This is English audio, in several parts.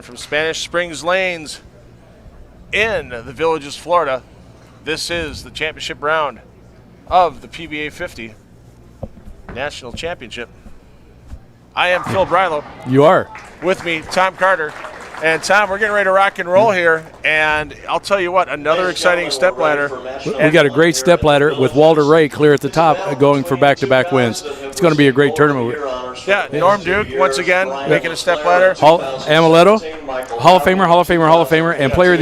And from Spanish Springs Lanes in the Villages, Florida, this is the championship round of the PBA50 National Championship. I am Phil Brylow. You are. With me, Tom Carter. And Tom, we're getting ready to rock and roll here, and I'll tell you what, another exciting stepladder. We got a great stepladder with Walter Ray clear at the top, going for back-to-back wins. It's going to be a great tournament. Yeah, Norm Duke once again making a stepladder. Amaletto, Hall of Famer, and Player of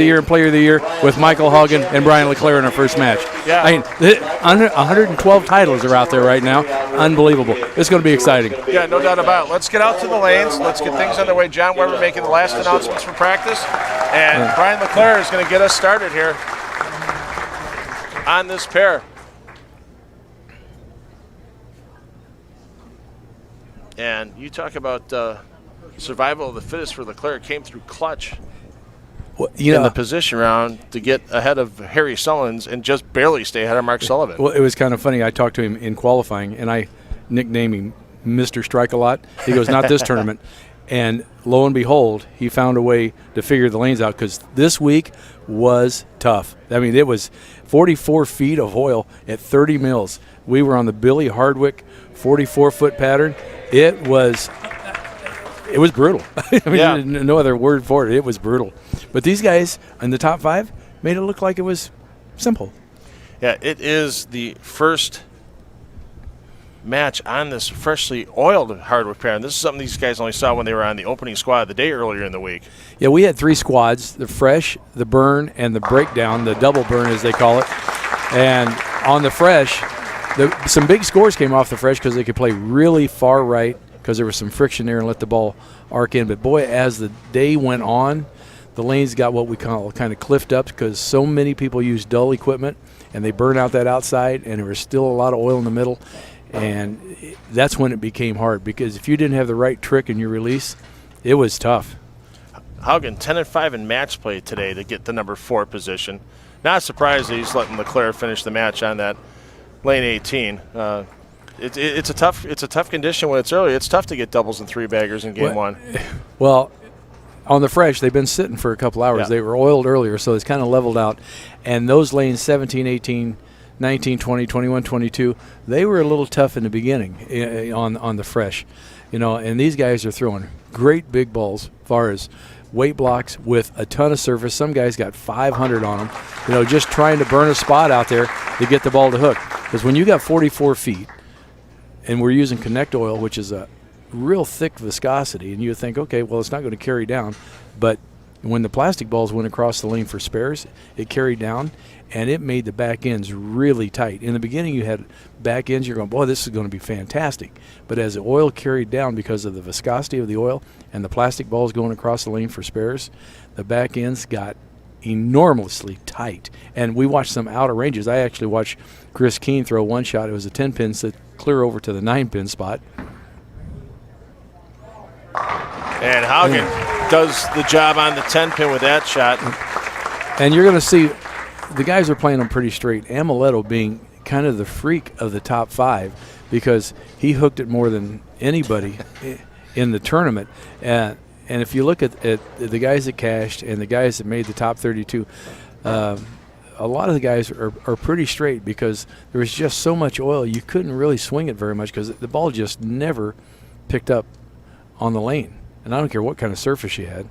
the Year with Michael Haugen and Brian LeClaire in our first match. Yeah, I mean, 112 titles are out there right now. Unbelievable. It's going to be exciting. Yeah, no doubt about it. Let's get out to the lanes. Let's get things underway. John Weber making the last announcements for practice, and Brian LeClaire is going to get us started here on this pair. And you talk about survival of the fittest for LeClaire. Came through clutch in the position round to get ahead of Harry Sullins and just barely stay ahead of Mark Sullivan. Well, it was kind of funny. I talked to him in qualifying, and I nicknamed him Mr. Strike-A-Lot. He goes, not this tournament. And lo and behold, he found a way to figure the lanes out, because this week was tough. I mean, it was 44 feet of oil at 30 mils. We were on the Billy Hardwick 44-foot pattern. It was brutal. I mean, yeah. No other word for it. It was brutal. But these guys in the top five made it look like it was simple. Yeah, it is the first match on this freshly oiled Hardwick pattern. This is something these guys only saw when they were on the opening squad the day earlier in the week. Yeah, we had three squads, the fresh, the burn, and the breakdown, the double burn as they call it. And on the fresh, some big scores came off the fresh because they could play really far right because there was some friction there and let the ball arc in. But, boy, as the day went on, the lanes got what we call kind of cliffed up because so many people use dull equipment, and they burn out that outside, and there was still a lot of oil in the middle. And that's when it became hard, because if you didn't have the right trick in your release, it was tough. Haugen 10-5 in match play today to get the number 4 position. Not surprised that he's letting LeClaire finish the match on that lane 18. It's a tough condition when it's early. It's tough to get doubles and three baggers in game one. Well, on the fresh, they've been sitting for a couple hours. Yeah. They were oiled earlier, so it's kind of leveled out. And those lanes 17, 18, 19, 20, 21, 22, they were a little tough in the beginning on the fresh. And these guys are throwing great big balls as far as weight blocks with a ton of surface. Some guys got 500 on them, just trying to burn a spot out there to get the ball to hook. Because when you got 44 feet and we're using Connect oil, which is a real thick viscosity, and you think, okay, well, it's not going to carry down. But when the plastic balls went across the lane for spares, it carried down, and it made the back ends really tight. In the beginning, you had back ends, you're going, boy, this is going to be fantastic. But as the oil carried down because of the viscosity of the oil and the plastic balls going across the lane for spares, the back ends got enormously tight. And we watched some outer ranges. I actually watched Chris Keene throw one shot. It was a 10-pin set clear over to the 9-pin spot. And Haugen does the job on the 10-pin with that shot. And you're going to see the guys are playing them pretty straight. Amaletto being kind of the freak of the top five because he hooked it more than anybody in the tournament. And if you look at the guys that cashed and the guys that made the top 32, a lot of the guys are pretty straight because there was just so much oil you couldn't really swing it very much because the ball just never picked up on the lane. And I don't care what kind of surface you had.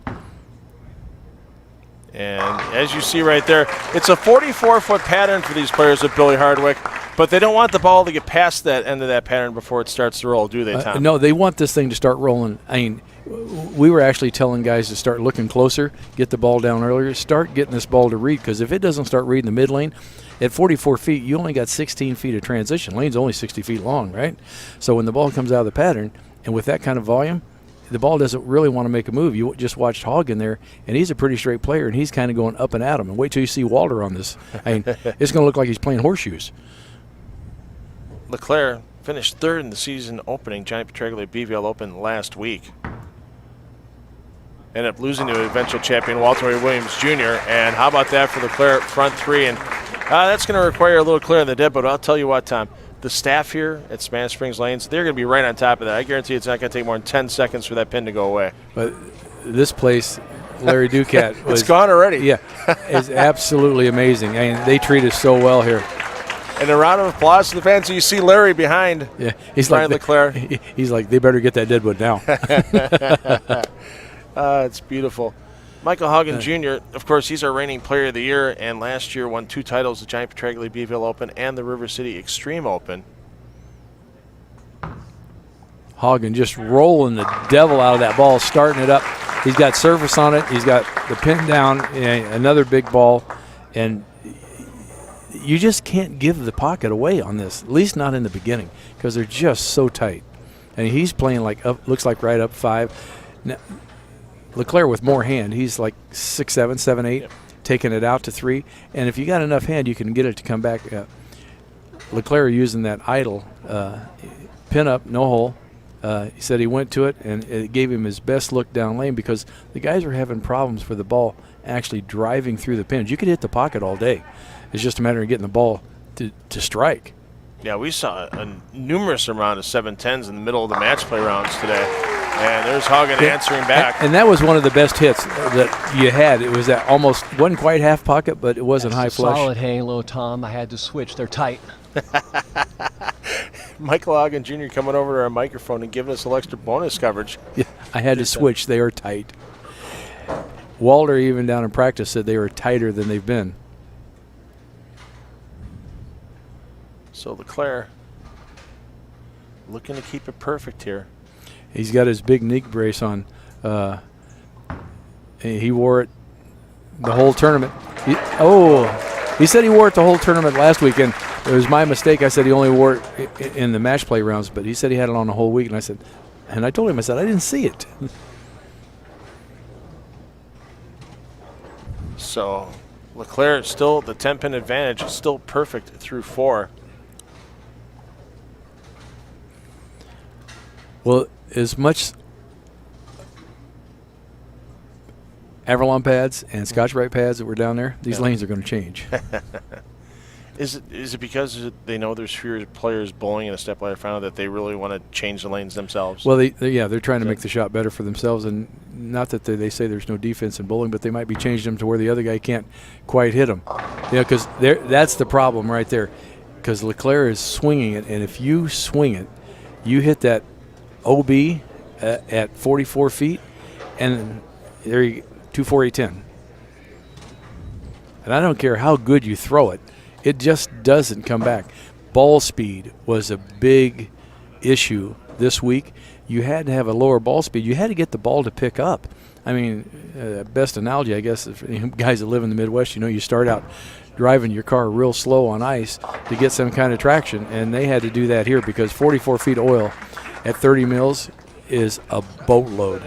And as you see right there, it's a 44-foot pattern for these players at Billy Hardwick, but they don't want the ball to get past that end of that pattern before it starts to roll, do they, Tom? No, they want this thing to start rolling. I mean, we were actually telling guys to start looking closer, get the ball down earlier, start getting this ball to read, because if it doesn't start reading the mid lane, at 44 feet, you only got 16 feet of transition. Lane's only 60 feet long, right? So when the ball comes out of the pattern, and with that kind of volume, the ball doesn't really want to make a move. You just watched Haugen there, and he's a pretty straight player, and he's kind of going up and at him. And wait till you see Walter on this. I mean, it's going to look like he's playing horseshoes. LeClaire finished third in the season opening Johnny Petraglia BVL Open last week. Ended up losing to eventual champion Walter Williams Jr. And how about that for LeClaire front three? And that's going to require a little clear in the dead, but I'll tell you what, Tom. The staff here at Spanish Springs Lanes, they're going to be right on top of that. I guarantee it's not going to take more than 10 seconds for that pin to go away. But this place, Larry Ducat was. It's gone already. Yeah, it's absolutely amazing. I mean, they treat us so well here. And a round of applause to the fans. So you see Larry behind. Yeah, he's Brian like LeClaire. He's like, they better get that deadwood now. It's beautiful. Michael Haugen Jr., of course, he's our reigning Player of the Year, and last year won 2 titles, the Giant Petraglia Beeville Open and the River City Extreme Open. Haugen just rolling the devil out of that ball, starting it up. He's got surface on it. He's got the pin down, another big ball, and you just can't give the pocket away on this, at least not in the beginning, because they're just so tight. And he's playing like up, looks like right up 5. Now, LeClaire with more hand, he's like 6'7", 7'8", yep. Taking it out to 3. And if you got enough hand, you can get it to come back. LeClaire using that idle pin up, no hole. He said he went to it, and it gave him his best look down lane because the guys were having problems for the ball actually driving through the pins. You could hit the pocket all day. It's just a matter of getting the ball to strike. Yeah, we saw a numerous amount of 7-10s in the middle of the match play rounds today. And there's Haugen answering back. And that was one of the best hits that you had. It was that almost, wasn't quite half pocket, but it wasn't high flush. Solid hang low, Tom. I had to switch. They're tight. Michael Haugen Jr. coming over to our microphone and giving us a little extra bonus coverage. Yeah, I had to switch. They are tight. Walter, even down in practice, said they were tighter than they've been. So LeClaire looking to keep it perfect here. He's got his big knee brace on. He wore it the whole tournament. He said he wore it the whole tournament last week, and it was my mistake. I said he only wore it in the match play rounds, but he said he had it on the whole week, and I told him, I said, I didn't see it. So LeClaire still, the 10-pin advantage is still perfect through 4. Well, as much Avalon pads and Scotch-Brite pads that were down there, these lanes are going to change. Is it because they know there's fewer players bowling in a stepladder final that they really want to change the lanes themselves? Well, they're trying to make the shot better for themselves, and not that they say there's no defense in bowling, but they might be changing them to where the other guy can't quite hit them. Yeah, because that's the problem right there, because LeClaire is swinging it, and if you swing it, you hit that OB at 44 feet, and there you 24810. And I don't care how good you throw it, it just doesn't come back. Ball speed was a big issue this week. You had to have a lower ball speed. You had to get the ball to pick up. I mean, best analogy, I guess, if guys that live in the Midwest, you start out driving your car real slow on ice to get some kind of traction, and they had to do that here because 44 feet oil at 30 mils is a boatload.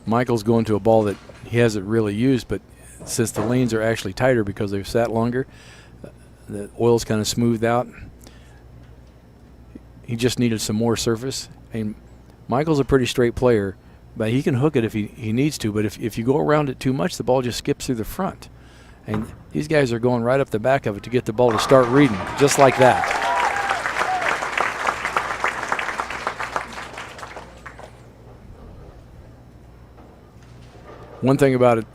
Michael's going to a ball that he hasn't really used, but since the lanes are actually tighter because they've sat longer, the oil's kind of smoothed out. He just needed some more surface. And Michael's a pretty straight player, but he can hook it if he needs to. But if you go around it too much, the ball just skips through the front. And these guys are going right up the back of it to get the ball to start reading, just like that. One thing about it,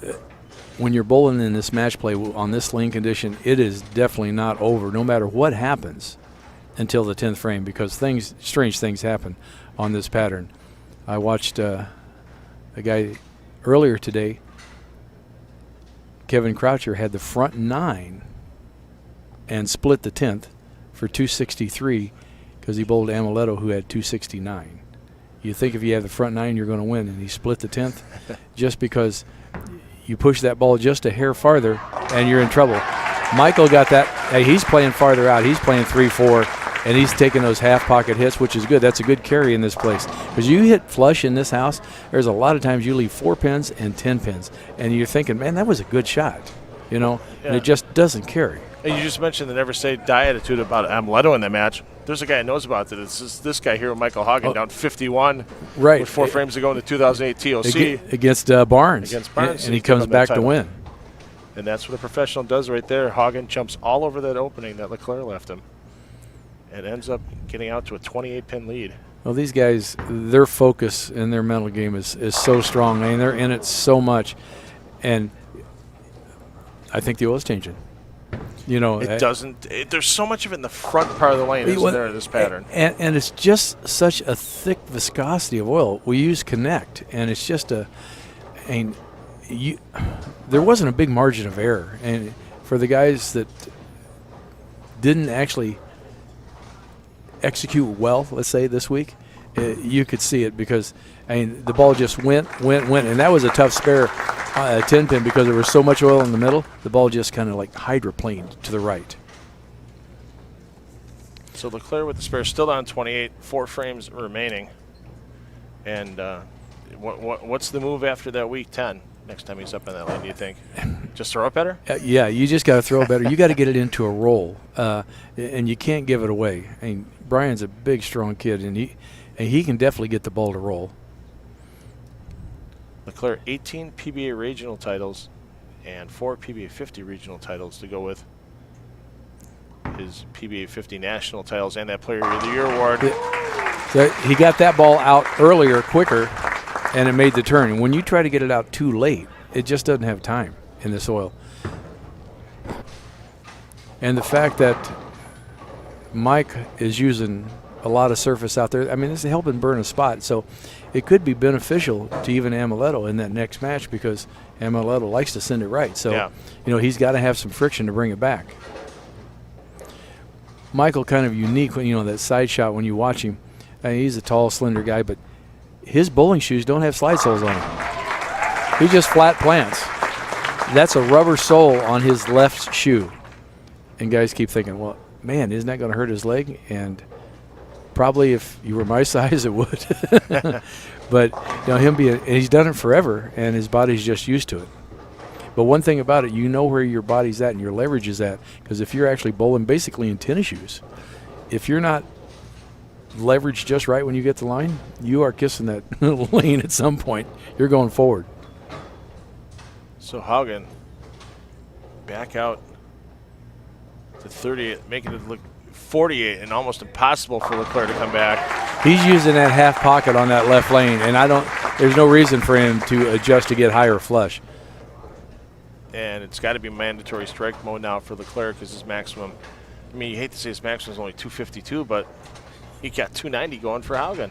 when you're bowling in this match play on this lane condition, it is definitely not over, no matter what happens until the 10th frame, because strange things happen on this pattern. I watched a guy earlier today, Kevin Croucher, had the front 9 and split the 10th for 263 because he bowled Amuleto, who had 269. You think if you have the front 9, you're going to win, and he split the 10th just because you push that ball just a hair farther and you're in trouble. Michael got that. Hey, he's playing farther out. He's playing 3-4, and he's taking those half-pocket hits, which is good. That's a good carry in this place. Because you hit flush in this house, there's a lot of times you leave 4 pins and 10 pins, and you're thinking, man, that was a good shot, and it just doesn't carry. And you just mentioned the never say die attitude about Amuleto in that match. There's a guy who knows about it. It's this guy here, Michael Haugen, down 51 with 4 frames to go in the 2008 TOC. Against Barnes. Against Barnes. And he comes back to win. And that's what a professional does right there. Haugen jumps all over that opening that LeClaire left him. and ends up getting out to a 28-pin lead. Well, these guys, their focus and their mental game is so strong. I mean, they're in it so much. And I think the oil's changing. You know, it doesn't. There's so much of it in the front part of the lane, isn't there, this pattern? And it's just such a thick viscosity of oil. We use Connect, and it's just there wasn't a big margin of error. And for the guys that didn't actually execute well, let's say, this week, you could see it because, I mean, the ball just went. And that was a tough spare 10-pin because there was so much oil in the middle. The ball just kind of like hydroplaned to the right. So Leclerc with the spare still down 28, 4 frames remaining. And what's the move after that week 10? Next time he's up in that lane, do you think? Just throw it better? Yeah, you just got to throw it better. You got to get it into a roll, and you can't give it away. I mean, Brian's a big, strong kid, and he can definitely get the ball to roll. Leclerc, 18 PBA regional titles and 4 PBA50 regional titles to go with his PBA50 national titles and that Player of the Year award. So he got that ball out earlier, quicker, and it made the turn. And when you try to get it out too late, it just doesn't have time in this oil. And the fact that Mike is using a lot of surface out there, I mean, this is helping burn a spot. So it could be beneficial to even Amaletto in that next match because Amaletto likes to send it right. So, you know, he's got to have some friction to bring it back. Michael kind of unique, you know, that side shot when you watch him. I mean, he's a tall, slender guy, but his bowling shoes don't have slide soles on them. He just flat plants. That's a rubber sole on his left shoe. And guys keep thinking, well, man, isn't that going to hurt his leg? And probably if you were my size, it would. But, you know, and he's done it forever, and his body's just used to it. But one thing about it, you know where your body's at and your leverage is at. Because if you're actually bowling basically in tennis shoes, if you're not leveraged just right when you get the line, you are kissing that lane at some point. You're going forward. So Haugen back out to 38, making it look 48 and almost impossible for Leclerc to come back. He's using that half pocket on that left lane, and there's no reason for him to adjust to get higher flush. And it's got to be mandatory strike mode now for Leclerc because his maximum, I mean, you hate to say his maximum is only 252, but he got 290 going for Haugen.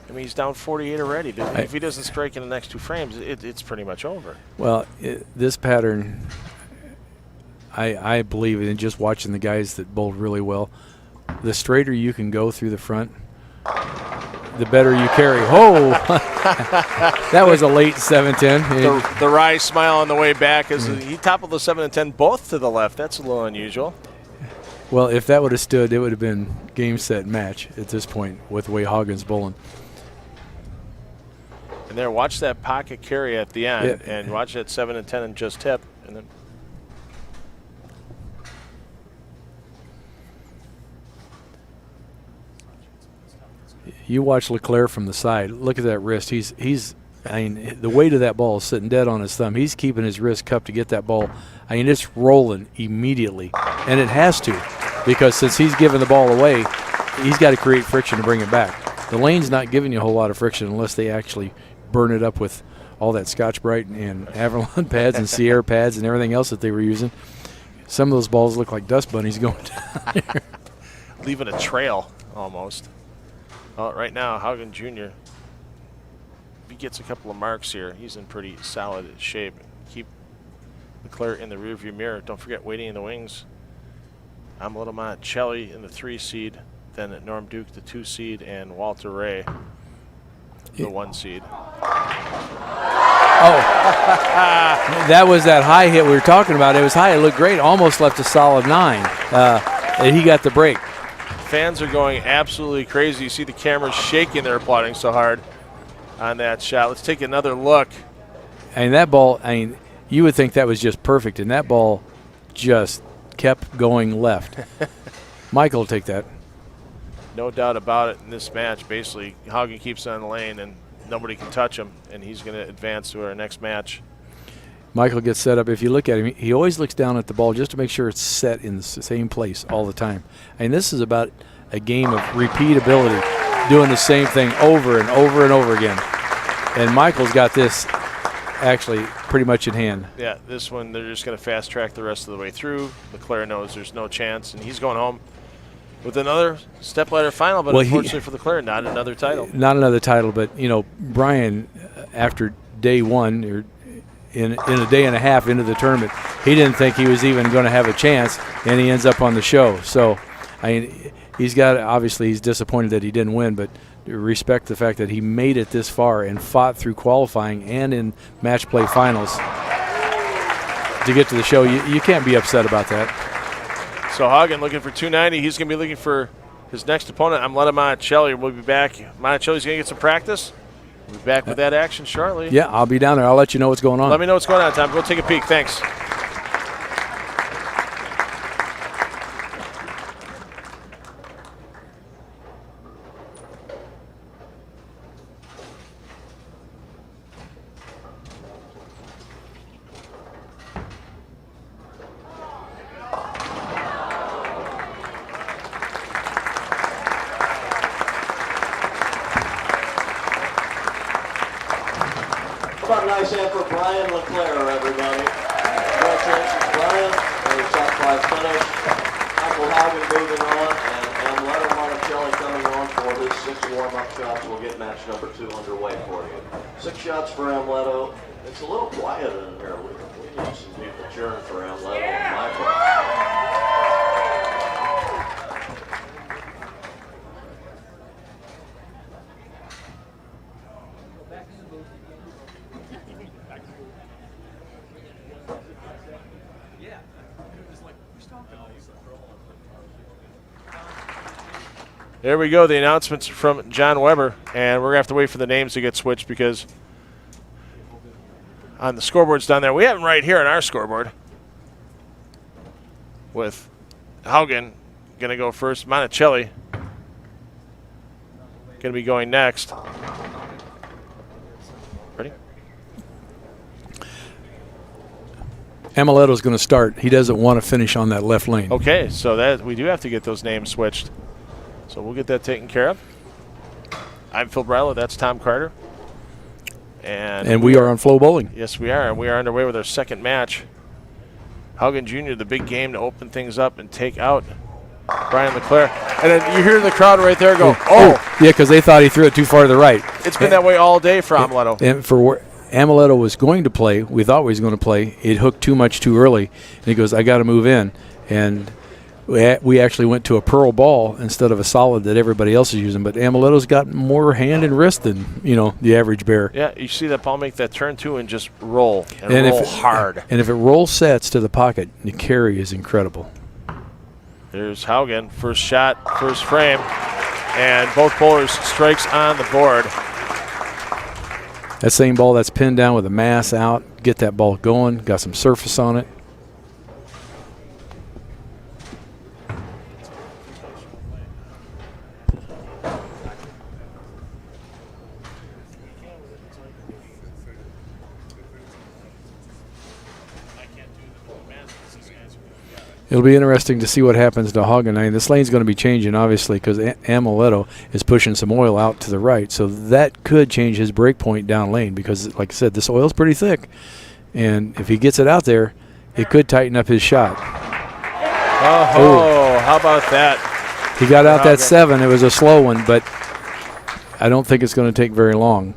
I mean, he's down 48 already. If he doesn't strike in the next 2 frames, it's pretty much over. Well, this pattern, I believe in just watching the guys that bowled really well. The straighter you can go through the front, the better you carry. Oh, that was a late 7-10. The wry smile on the way back as he toppled the 7 and 10 both to the left. That's a little unusual. Well, if that would have stood, it would have been game, set, match at this point with the way Haugen's bowling. And there, watch that pocket carry at the end, and watch that 7 and 10 and just tip, and then. You watch Leclerc from the side. Look at that wrist. I mean, the weight of that ball is sitting dead on his thumb. He's keeping his wrist cupped to get that ball. I mean, it's rolling immediately, and it has to, because since he's giving the ball away, he's got to create friction to bring it back. The lane's not giving you a whole lot of friction unless they actually burn it up with all that Scotch-Brite and Avalon pads and Sierra pads and everything else that they were using. Some of those balls look like dust bunnies going down there. Leaving a trail almost. Well, right now, Haugen Jr., if he gets a couple of marks here, he's in pretty solid shape. Keep Leclerc in the rearview mirror. Don't forget waiting in the wings. Amaletto Monticelli in the 3 seed, then Norm Duke, the 2 seed, and Walter Ray, the 1 seed. Oh, that was that high hit we were talking about. It was high. It looked great. Almost left a solid 9. And he got the break. Fans are going absolutely crazy. You see the cameras shaking. They're applauding so hard on that shot. Let's take another look. And that ball, I mean, you would think that was just perfect, and that ball just kept going left. Michael will take that. No doubt about it in this match. Basically, Haugen keeps on the lane, and nobody can touch him, and he's going to advance to our next match. Michael gets set up. If you look at him, he always looks down at the ball just to make sure it's set in the same place all the time. And this is about a game of repeatability, doing the same thing over and over and over again. And Michael's got this actually pretty much in hand. Yeah, this one they're just going to fast track the rest of the way through. LeClaire knows there's no chance, and he's going home with another stepladder final, but unfortunately for LeClaire, not another title. Not another title, but, you know, Brian, after day one, or in a day and a half into the tournament, he didn't think he was even going to have a chance, and he ends up on the show. So, I mean, he's disappointed that he didn't win, but respect the fact that he made it this far and fought through qualifying and in match play finals to get to the show. You can't be upset about that. So Haugen looking for 290. He's going to be looking for his next opponent. I'm letting Monticelli. We'll be back. Monticelli's going to get some practice. We'll be back with that action shortly. Yeah, I'll be down there. I'll let you know what's going on. Let me know what's going on, Tom. Go take a peek. Thanks. Nice hand for Brian LeClaire, everybody. Congratulations, Brian. Another top 5 finish. Michael Haugen moving on, and Leonard Monticelli coming on for his 6 warm-up shots. We'll get match number 2 underway for you. 6 shots for Amleto. It's a little quiet in here. We need some people cheering for Amleto and Michael. There we go, the announcements from John Weber, and we're going to have to wait for the names to get switched because on the scoreboards down there, we have them right here on our scoreboard with Haugen going to go first, Monticelli going to be going next. Ready? Amaleto's going to start. He doesn't want to finish on that left lane. Okay, so that we do have to get those names switched. So we'll get that taken care of. I'm Phil Bryla. That's Tom Carter. And we are on FloBowling. Yes, we are. And we are underway with our second match. Haugen Jr., the big game to open things up and take out Brian LeClaire. And then you hear the crowd right there go, oh. Yeah, because they thought he threw it too far to the right. It's been that way all day for Amleto. And for where Amleto was going to play, we thought he was going to play, it hooked too much too early. And he goes, I got to move in. And we actually went to a pearl ball instead of a solid that everybody else is using. But Amaleto's got more hand and wrist than, you know, the average bear. Yeah, you see that ball make that turn too and just roll and roll hard. And if it roll sets to the pocket, the carry is incredible. There's Haugen, first shot, first frame, and both bowlers strikes on the board. That same ball that's pinned down with a mass out, get that ball going, got some surface on it. It'll be interesting to see what happens to Haugen. I mean, this lane's going to be changing, obviously, because Amaleto is pushing some oil out to the right. So that could change his break point down lane because, like I said, this oil's pretty thick. And if he gets it out there, it could tighten up his shot. Oh, how about that? He got out that 7. It was a slow one, but I don't think it's going to take very long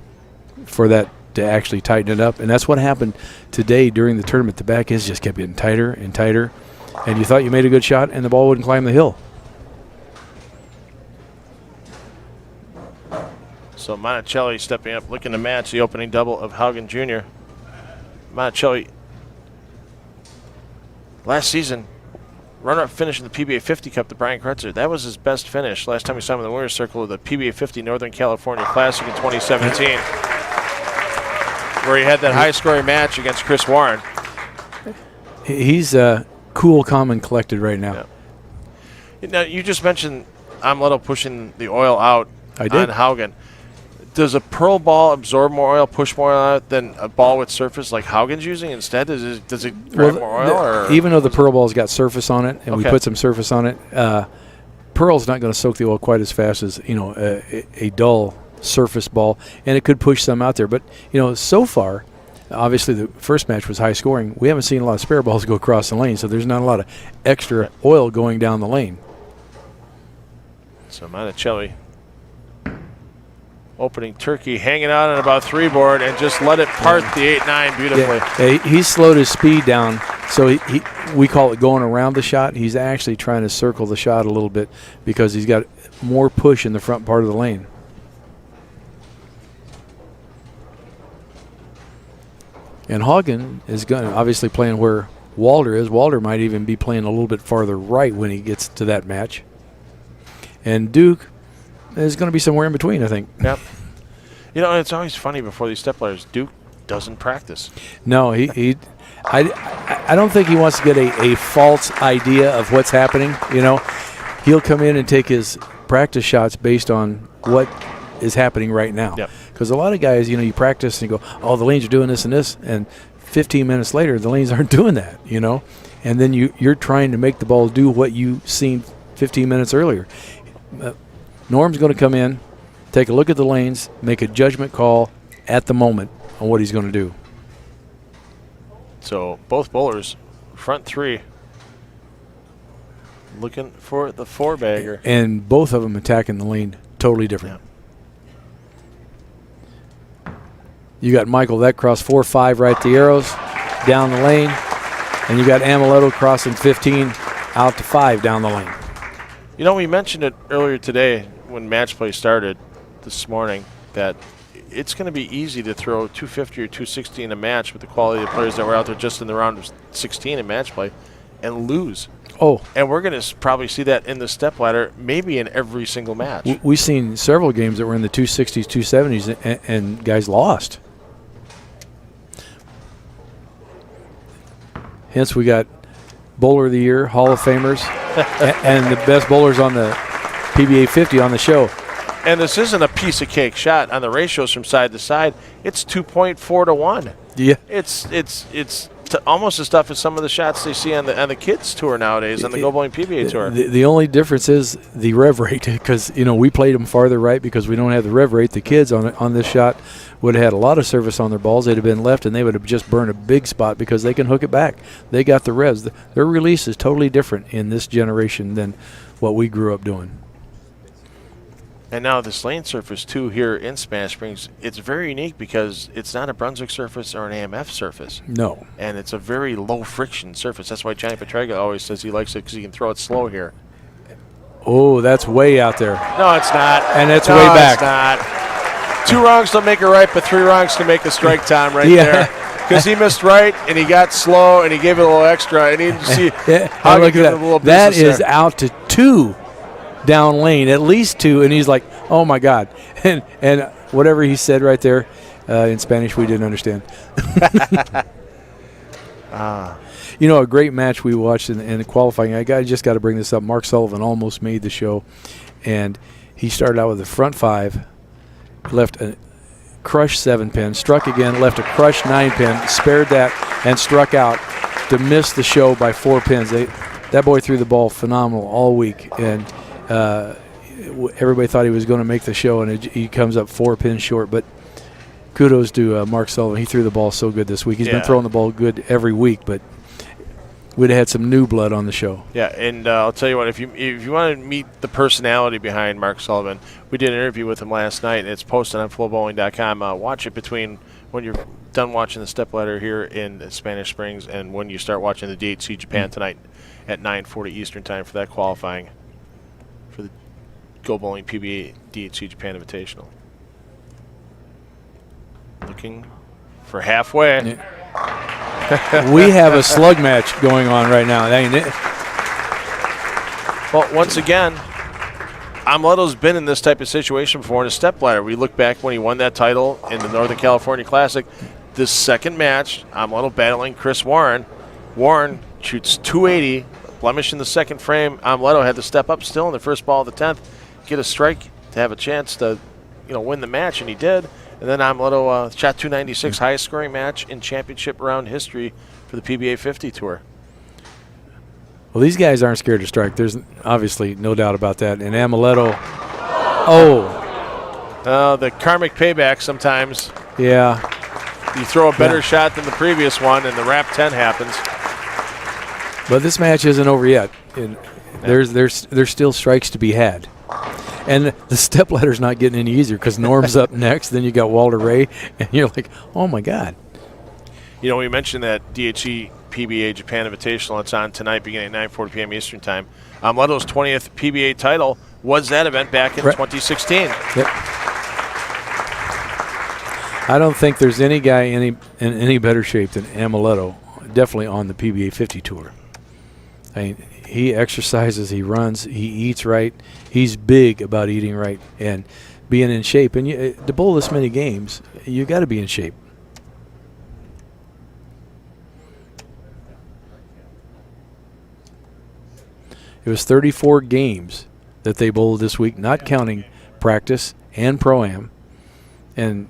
for that to actually tighten it up. And that's what happened today during the tournament. The back is just kept getting tighter and tighter. And you thought you made a good shot, and the ball wouldn't climb the hill. So Monticelli stepping up, looking to match the opening double of Haugen Jr. Monticelli, last season, runner-up finish in the PBA 50 Cup, the Brian Kretzer. That was his best finish. Last time we saw him in the winner's circle of the PBA 50 Northern California Classic in 2017, where he had that high-scoring match against Chris Warren. He's cool, calm, and collected right now. Yeah. Now, you just mentioned Amleto pushing the oil out on Haugen. Does a pearl ball absorb more oil, push more oil out than a ball with surface like Haugen's using instead? Does it grab more oil? Even though the pearl ball's got surface on it, and we put some surface on it, pearl's not going to soak the oil quite as fast as, you know, a dull surface ball, and it could push some out there. But, you know, so far, obviously the first match was high scoring. We haven't seen a lot of spare balls go across the lane, so there's not a lot of extra oil going down the lane. So Monticelli opening turkey, hanging out on about 3 board, and just let it part the 8-9 beautifully. Yeah, he slowed his speed down, so we call it going around the shot. He's actually trying to circle the shot a little bit because he's got more push in the front part of the lane. And Haugen is going to obviously playing where Walter is. Walter might even be playing a little bit farther right when he gets to that match. And Duke is going to be somewhere in between, I think. Yep. You know, it's always funny before these step ladders. Duke doesn't practice. No, I don't think he wants to get a false idea of what's happening. You know, he'll come in and take his practice shots based on what is happening right now. Yep. Because a lot of guys, you know, you practice and you go, oh, the lanes are doing this and this, and 15 minutes later, the lanes aren't doing that, you know. And then you're trying to make the ball do what you seen 15 minutes earlier. Norm's going to come in, take a look at the lanes, make a judgment call at the moment on what he's going to do. So both bowlers, front 3, looking for the 4-bagger. And both of them attacking the lane totally different. Yeah. You got Michael that crossed 4-5 right the arrows down the lane, and you got Amuleto crossing 15 out to 5 down the lane. You know, we mentioned it earlier today when match play started this morning that it's going to be easy to throw 250 or 260 in a match with the quality of players that were out there just in the round of 16 in match play and lose. Oh. And we're going to probably see that in the step ladder maybe in every single match. We've seen several games that were in the 260s, 270s, and guys lost. Hence, we got Bowler of the Year, Hall of Famers, and the best bowlers on the PBA50 on the show. And this isn't a piece of cake shot on the ratios from side to side. It's 2.4 to 1. Yeah. It's almost as tough as some of the shots they see on the kids tour nowadays, on the Go Bowling PBA tour. The only difference is the rev rate, because, you know, we played them farther right because we don't have the rev rate. The kids on this shot would have had a lot of service on their balls. They'd have been left, and they would have just burned a big spot because they can hook it back. They got the revs. Their release is totally different in this generation than what we grew up doing. And now this lane surface, too, here in Spanish Springs, it's very unique because it's not a Brunswick surface or an AMF surface. No. And it's a very low-friction surface. That's why Johnny Petraglia always says he likes it because he can throw it slow here. Oh, that's way out there. No, it's not. And it's no, way back. It's not. 2 wrongs don't make a right, but 3 wrongs can make a strike, Tom, right there. Because he missed right, and he got slow, and he gave it a little extra. And he didn't see how look he at a little that. That is there. out to 2 down lane, at least 2, and he's like, oh my God. And whatever he said right there in Spanish, we didn't understand. You know, a great match we watched in the qualifying. I just got to bring this up. Mark Sullivan almost made the show, and he started out with a front 5, left a crushed 7-pin, struck again, left a crushed 9-pin, spared that, and struck out to miss the show by 4 pins. That boy threw the ball phenomenal all week, and everybody thought he was going to make the show, and he comes up 4 pins short. But kudos to Mark Sullivan. He threw the ball so good this week. He's been throwing the ball good every week, but we'd have had some new blood on the show. Yeah, and I'll tell you what, if you want to meet the personality behind Mark Sullivan, we did an interview with him last night, and it's posted on FloBowling.com. Watch it between when you're done watching the Stepladder here in Spanish Springs and when you start watching the DHC Japan tonight at 9:40 Eastern Time for that qualifying for the Go Bowling PBA DHC Japan Invitational. Looking for halfway. Yeah. We have a slug match going on right now. Well, once again, Amleto's been in this type of situation before in a stepladder. We look back when he won that title in the Northern California Classic. This second match, Amleto battling Chris Warren. Warren shoots 280, blemish in the second frame. Amleto had to step up still in the first ball of the 10th, get a strike to have a chance to, win the match, and he did. And then Amleto shot 296, highest scoring match in championship round history for the PBA 50 Tour. Well, these guys aren't scared to strike. There's obviously no doubt about that. And Amuleto, the karmic payback sometimes. Yeah. You throw a better shot than the previous one, and the wrap 10 happens. But this match isn't over yet. There's still strikes to be had. And the stepladder's not getting any easier because Norm's up next. Then you got Walter Ray, and you're like, oh, my God. You know, we mentioned that DHE PBA Japan Invitational. It's on tonight beginning at 9:40 p.m. Eastern Time. Leto's 20th PBA title was that event back in 2016. Yep. I don't think there's any guy in any better shape than Amuleto, definitely on the PBA 50 Tour. I mean, he exercises, he runs, he eats right. He's big about eating right and being in shape. And to bowl this many games, you got to be in shape. It was 34 games that they bowled this week, not counting practice and pro-am. And,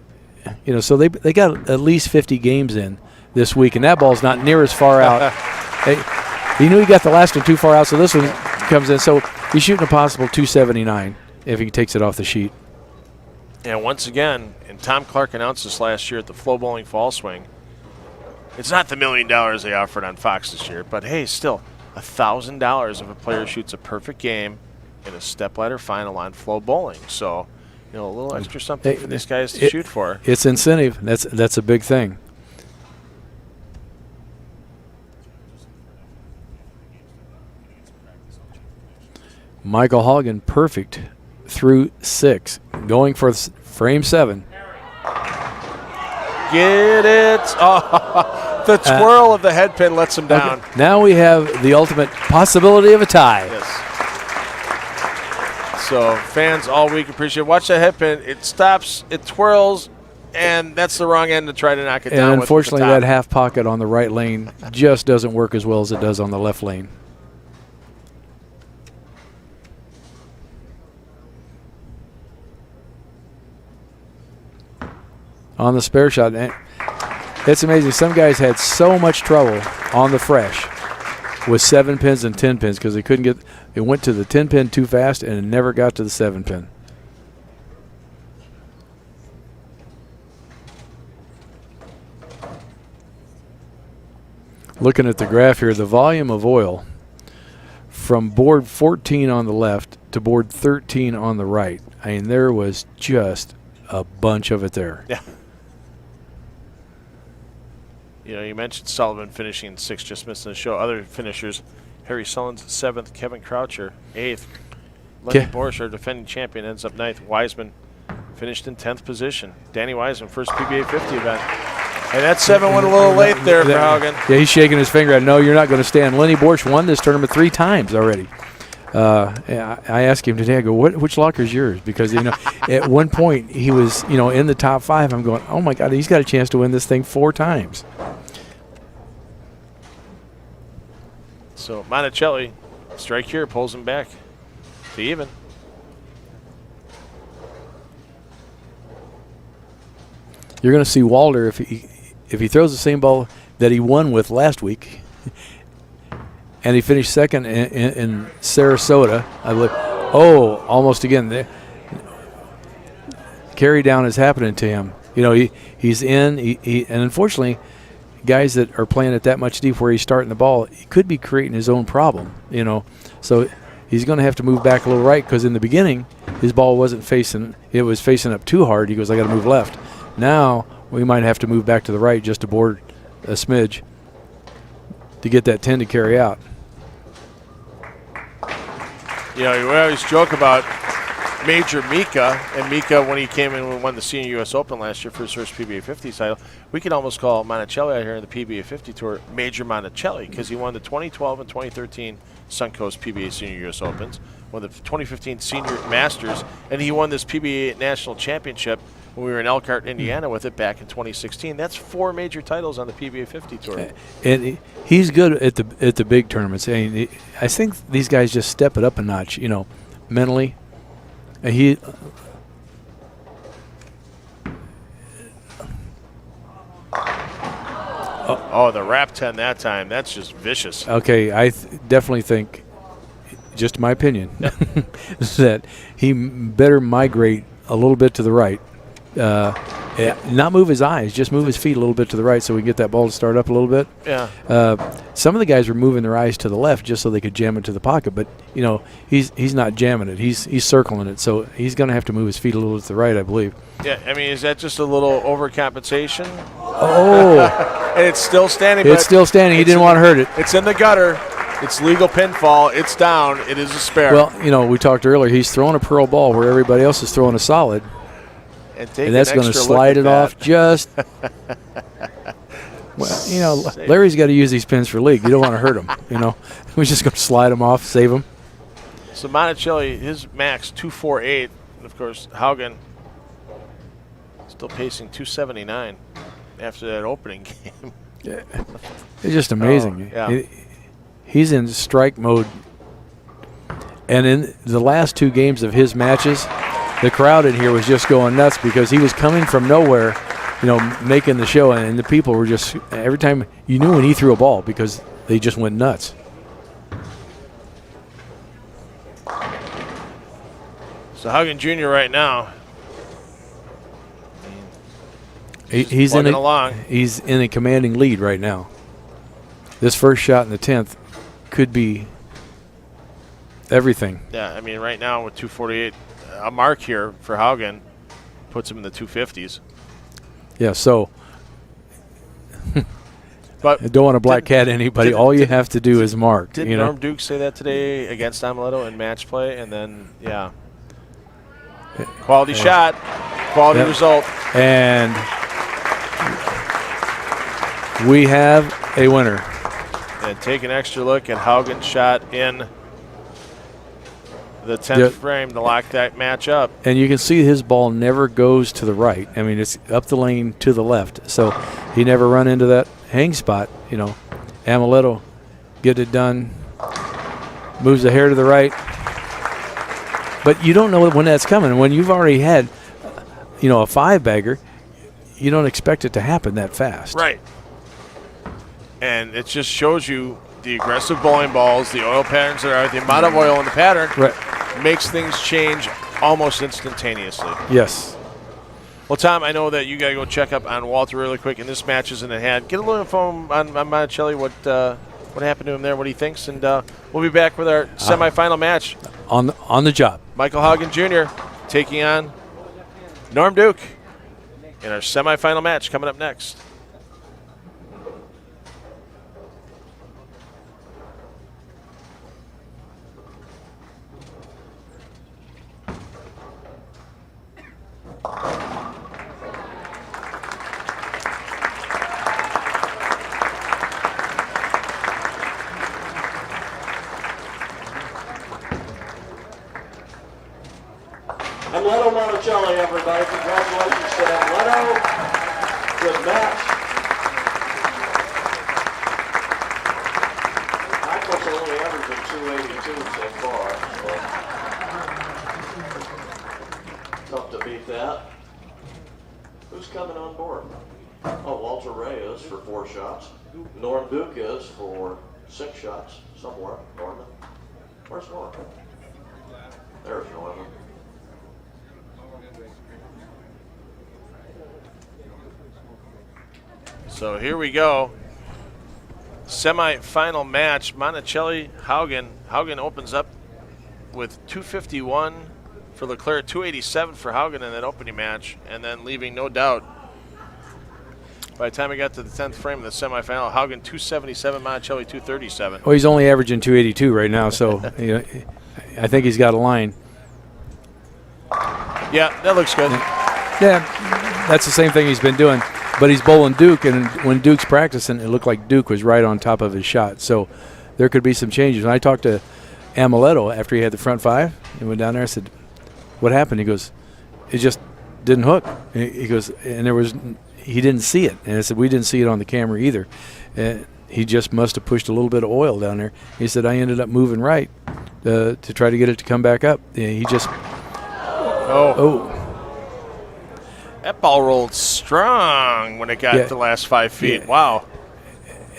you know, so they got at least 50 games in this week, and that ball's not near as far out. He knew he got the last one too far out, so this one comes in. So he's shooting a possible 279 if he takes it off the sheet. And once again, and Tom Clark announced this last year at the FloBowling Fall Swing, it's not the $1 million they offered on Fox this year, but hey, still $1,000 if a player shoots a perfect game in a stepladder final on FloBowling. So, you know, a little extra something for these guys to shoot for. It's incentive. That's a big thing. Michael Haugen, perfect through 6, going for frame 7. Get it! Oh, the twirl of the head pin lets him down. Okay. Now we have the ultimate possibility of a tie. Yes. So fans all week appreciate it. Watch that head pin. It stops, it twirls, and that's the wrong end to try to knock it down. And unfortunately, that half pocket on the right lane just doesn't work as well as it does on the left lane. On the spare shot, it's amazing. Some guys had so much trouble on the fresh with 7 pins and 10 pins because they couldn't get. It went to the 10 pin too fast and it never got to the 7 pin. Looking at the graph here, the volume of oil from board 14 on the left to board 13 on the right. I mean, there was just a bunch of it there. Yeah. You know, you mentioned Sullivan finishing in 6th, just missing the show. Other finishers, Harry Sullins 7th, Kevin Croucher 8th. Lenny Borsch, our defending champion, ends up 9th. Wiseman finished in 10th position. Danny Wiseman, first PBA 50 event. And that 7 went a little late there for Haugen. Yeah, he's shaking his finger at, no, you're not going to stand. Lenny Borsch won this tournament 3 times already. I asked him today, I go, which locker's yours? Because, you know, at one point he was, you know, in the top 5. I'm going, oh, my God, he's got a chance to win this thing 4 times. So Monticelli, strike here, pulls him back to even. You're going to see Walter, if he throws the same ball that he won with last week, and he finished 2nd in Sarasota, I believe. Oh, almost again. Carry down is happening to him. You know, he's in, and unfortunately, guys that are playing it that much deep where he's starting the ball, he could be creating his own problem, you know. So he's going to have to move back a little right because in the beginning, his ball wasn't facing, it was facing up too hard. He goes, I got to move left. Now we might have to move back to the right just to board a smidge to get that 10 to carry out. You know, we always joke about Major Mika, and Mika, when he came in and won the Senior U.S. Open last year for his first PBA 50 title, we could almost call Monticelli out here in the PBA 50 Tour Major Monticelli because he won the 2012 and 2013 Suncoast PBA Senior U.S. Opens, won the 2015 Senior Masters, and he won this PBA National Championship when we were in Elkhart, Indiana with it back in 2016. That's 4 major titles on the PBA 50 Tour. And he's good at the big tournaments. I think these guys just step it up a notch, you know, mentally. And Oh, the wrap 10 that time. That's just vicious. Okay, I definitely think, just my opinion, that he better migrate a little bit to the right. Not move his eyes, just move his feet a little bit to the right so we can get that ball to start up a little bit. Yeah. Some of the guys were moving their eyes to the left just so they could jam it to the pocket, but you know he's not jamming it. He's circling it, so he's going to have to move his feet a little to the right, I believe. Yeah, I mean, is that just a little overcompensation? Oh, And it's still standing. it's still standing. He didn't want to hurt it. It's in the gutter. It's legal pinfall. It's down. It is a spare. Well, you know, we talked earlier. He's throwing a pearl ball where everybody else is throwing a solid. And that's going to slide it off just. Well, you know, Larry's got to use these pins for league. You don't want to hurt him. You know, we're just going to slide them off, save him. So Monticelli, his max 248, and of course Haugen still pacing 279 after that opening game. Yeah. It's just amazing. Oh, yeah. He's in strike mode, and in the last two games of his matches, the crowd in here was just going nuts because he was coming from nowhere, you know, making the show, and the people were just, every time you knew when he threw a ball because they just went nuts. So Haugen Jr. right now, He's in a commanding lead right now. This first shot in the 10th could be everything. Yeah, I mean, right now with 248, a mark here for Haugen puts him in the 250s. Yeah, so But I don't want to black cat anybody. All you have to do is mark. Did Norm Duke say that today against Amuleto in match play? And then, yeah. Quality shot, quality result. And we have a winner. And take an extra look at Haugen's shot in the 10th frame to lock that match up. And you can see his ball never goes to the right. I mean, it's up the lane to the left. So he never run into that hang spot. You know, Amuleto get it done, moves the hair to the right. But you don't know when that's coming. When you've already had, you know, a five-bagger, you don't expect it to happen that fast. Right. And it just shows you the aggressive bowling balls, the oil patterns that are, the amount of oil in the pattern makes things change almost instantaneously. Yes. Well, Tom, I know that you got to go check up on Walter really quick, and this match is in the hand. Get a little info on Monticelli, what happened to him there, what he thinks, and we'll be back with our semifinal match. On the job. Michael Haugen Jr. taking on Norm Duke in our semifinal match coming up next. Amuleto Monticelli, everybody. Congratulations to Amuleto. Good match. Michael's only averaging 282 so far. So tough to beat that. Who's coming on board? Oh, Walter Ray is for 4 shots. Norm Duke is for 6 shots somewhere. Norman. Where's Norm? There's Norman. So here we go. Semi-final match. Monticelli, Haugen. Haugen opens up with 251 for Leclerc, 287 for Haugen in that opening match, and then leaving no doubt. By the time we got to the 10th frame of the semifinal, Haugen 277, Monticelli 237. Well, he's only averaging 282 right now, so you know, I think he's got a line. Yeah, that looks good. Yeah, that's the same thing he's been doing. But he's bowling Duke, and when Duke's practicing, it looked like Duke was right on top of his shot. So there could be some changes. When I talked to Amuleto after he had the front 5, he went down there, I said, what happened? He goes, it just didn't hook. He goes, and he didn't see it. And I said, we didn't see it on the camera either. He just must have pushed a little bit of oil down there. He said, I ended up moving right to try to get it to come back up. He just, That ball rolled strong when it got to the last 5 feet. Yeah. Wow.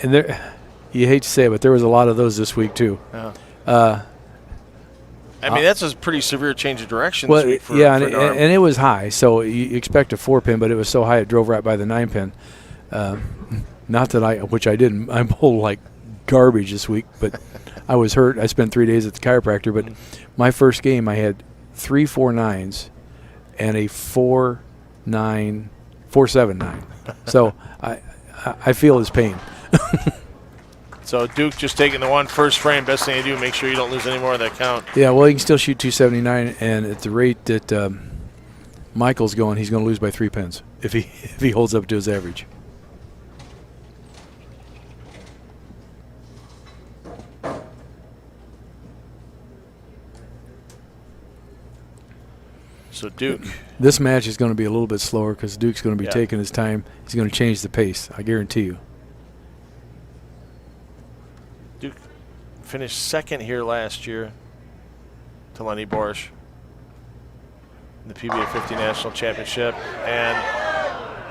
And there, you hate to say it, but there was a lot of those this week too. Yeah. I mean, that's a pretty severe change of direction Well, this week for yeah, Norm. and it was high, so you expect a 4-pin, but it was so high it drove right by the 9-pin. Not that which I didn't. I bowled like garbage this week, but I was hurt. I spent 3 days at the chiropractor, but my first game I had 3 4-9s and a 4-7-9. So I feel his pain. So Duke just taking the one first frame. Best thing to do, make sure you don't lose any more of that count. Yeah, well, he can still shoot 279, and at the rate that Michael's going, he's going to lose by 3 pins if he holds up to his average. So Duke. This match is going to be a little bit slower because Duke's going to be Yeah. taking his time. He's going to change the pace, I guarantee you. Duke finished second here last year to Lenny Borsch in the PBA50 National Championship. And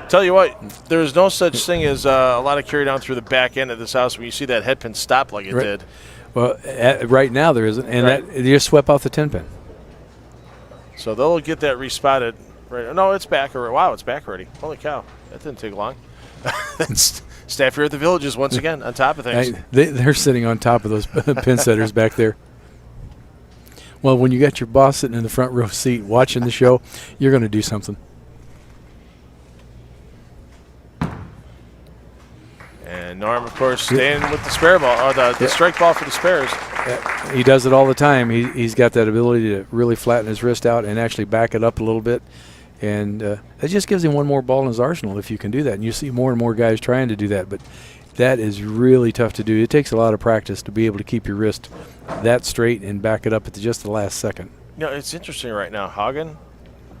tell you what, there's no such thing as a lot of carry down through the back end of this house when you see that head pin stop like it Right. did. Well, right now there isn't, and Right. they just swept off the 10-pin. So they'll get that respotted. Right? No, it's back already. Wow, it's back already. Holy cow, that didn't take long. That's staff here at the Villages once again on top of things. They're sitting on top of those pin setters back there. Well, when you got your boss sitting in the front row seat watching the show, you're going to do something. And Norm, of course, staying with the spare ball, or the strike ball for the spares. He does it all the time. He's got that ability to really flatten his wrist out and actually back it up a little bit. And it just gives him one more ball in his arsenal if you can do that. And you see more and more guys trying to do that. But that is really tough to do. It takes a lot of practice to be able to keep your wrist that straight and back it up at just the last second. You know, it's interesting right now. Haugen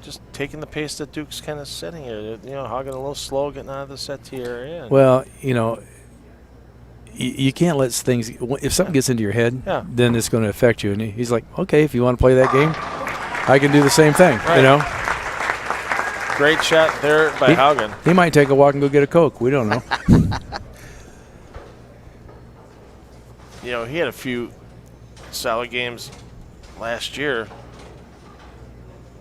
just taking the pace that Duke's kind of setting here. You know, Haugen a little slow getting out of the set tee area. Well, you know, you can't let things – if something gets into your head, then it's going to affect you. And he's like, okay, if you want to play that game, I can do the same thing, you know. Great shot there by Haugen. He might take a walk and go get a Coke. We don't know. You know, he had a few solid games last year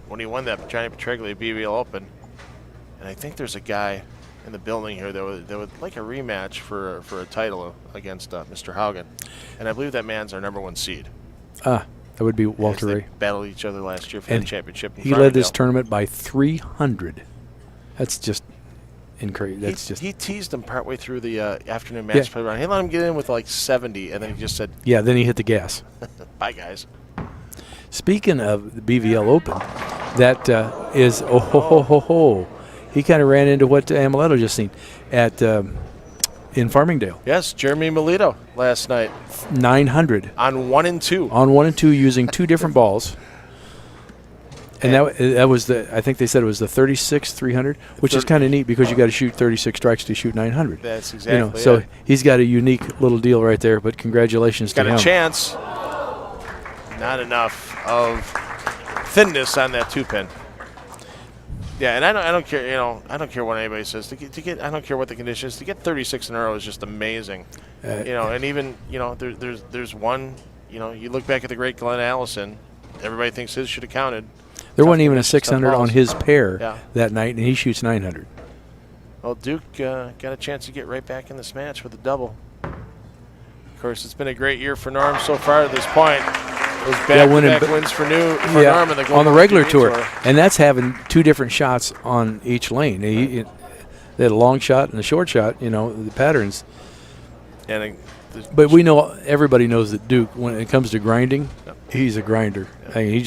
when he won that Johnny Petraglia BBL Open. And I think there's a guy in the building here that would like a rematch for a title against Mr. Haugen. And I believe that man's our #1 seed. That would be Walter They Ray. battled each other last year for And the championship. In he led this Farmingdale. tournament by 300. That's just incredible. He teased him partway through the afternoon match play round. He let him get in with like 70, and then he just said, yeah, then he hit the gas. bye, guys. Speaking of the BVL Open, that is he kind of ran into what Amuleto just seen at in Farmingdale. Yes, Jeremy Melito last night 900 on 1 and 2. on 1 and 2 using 2 different balls. And that was I think they said it was the 36 300, which is kind of neat because you got to shoot 36 strikes to shoot 900. That's exactly So it. he's got a unique little deal right there. But congratulations to him. Got a chance. Not enough of thinness on that 2-pin. Yeah, and I don't care. You know, I don't care what anybody says. To get, I don't care what the condition is. To get 36 in a row is just amazing. You know, and even there's one. You know, you look back at the great Glenn Allison. Everybody thinks his should have counted. There wasn't even a 600 on his pair Yeah. that night, and he shoots 900. Well, Duke got a chance to get right back in this match with a double. Of course, it's been a great year for Norm so far at this point. Those back-to-back wins for Norm in the on the regular PBA tour. And that's having 2 different shots on each lane. They had a long shot and a short shot, you know, the patterns. And But we know, everybody knows that Duke, when it comes to grinding, he's a grinder. I mean,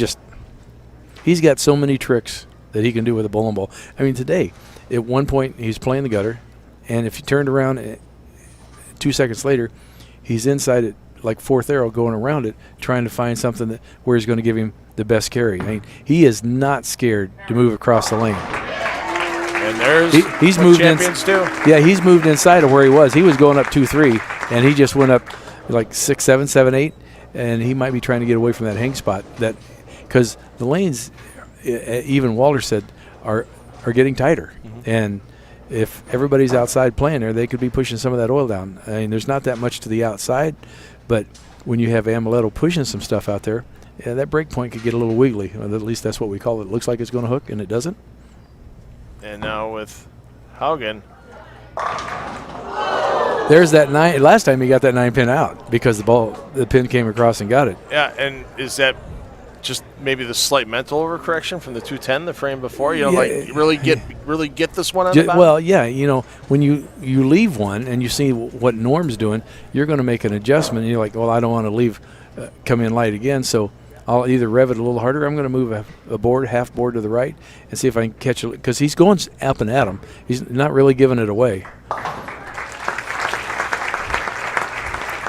he's got so many tricks that he can do with a bowling ball. I mean, today, at one point, he's playing the gutter, and if you turned around 2 seconds later, he's inside it like 4th arrow going around it, trying to find something where he's going to give him the best carry. I mean, he is not scared to move across the lane. And there's he's moved champions do. Yeah, he's moved inside of where he was. He was going up 2-3, and he just went up like 6-7, 7-8, and he might be trying to get away from that hang spot. That because the lanes, even Walter said, are getting tighter, and if everybody's outside playing there, they could be pushing some of that oil down. I mean, there's not that much to the outside, but when you have Amuleto pushing some stuff out there, yeah, that break point could get a little wiggly. Or at least that's what we call it. It looks like it's going to hook, and it doesn't. And now with Haugen. There's that 9. Last time he got that 9-pin out because the pin came across and got it. Yeah, and is that just maybe the slight mental overcorrection from the 210 the frame before? You know, like really get this one on the bottom? Well, yeah, you know, when you leave one and you see what Norm's doing, you're going to make an adjustment. And you're like, well, I don't want to leave, come in light again, so I'll either rev it a little harder. I'm going to move a board, half board to the right, and see if I can catch it because he's going up and at him. He's not really giving it away.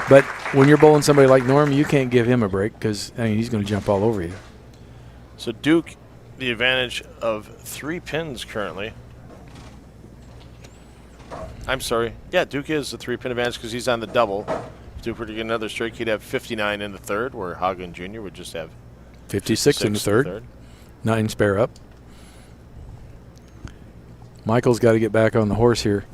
But when you're bowling somebody like Norm, you can't give him a break because he's going to jump all over you. So Duke, the advantage of 3 pins currently. I'm sorry. Yeah, Duke is the 3-pin advantage because he's on the double. If Duke were to get another strike, he'd have 59 in the third, where Haugen Jr. would just have 56 in the third. 9 spare up. Michael's got to get back on the horse here.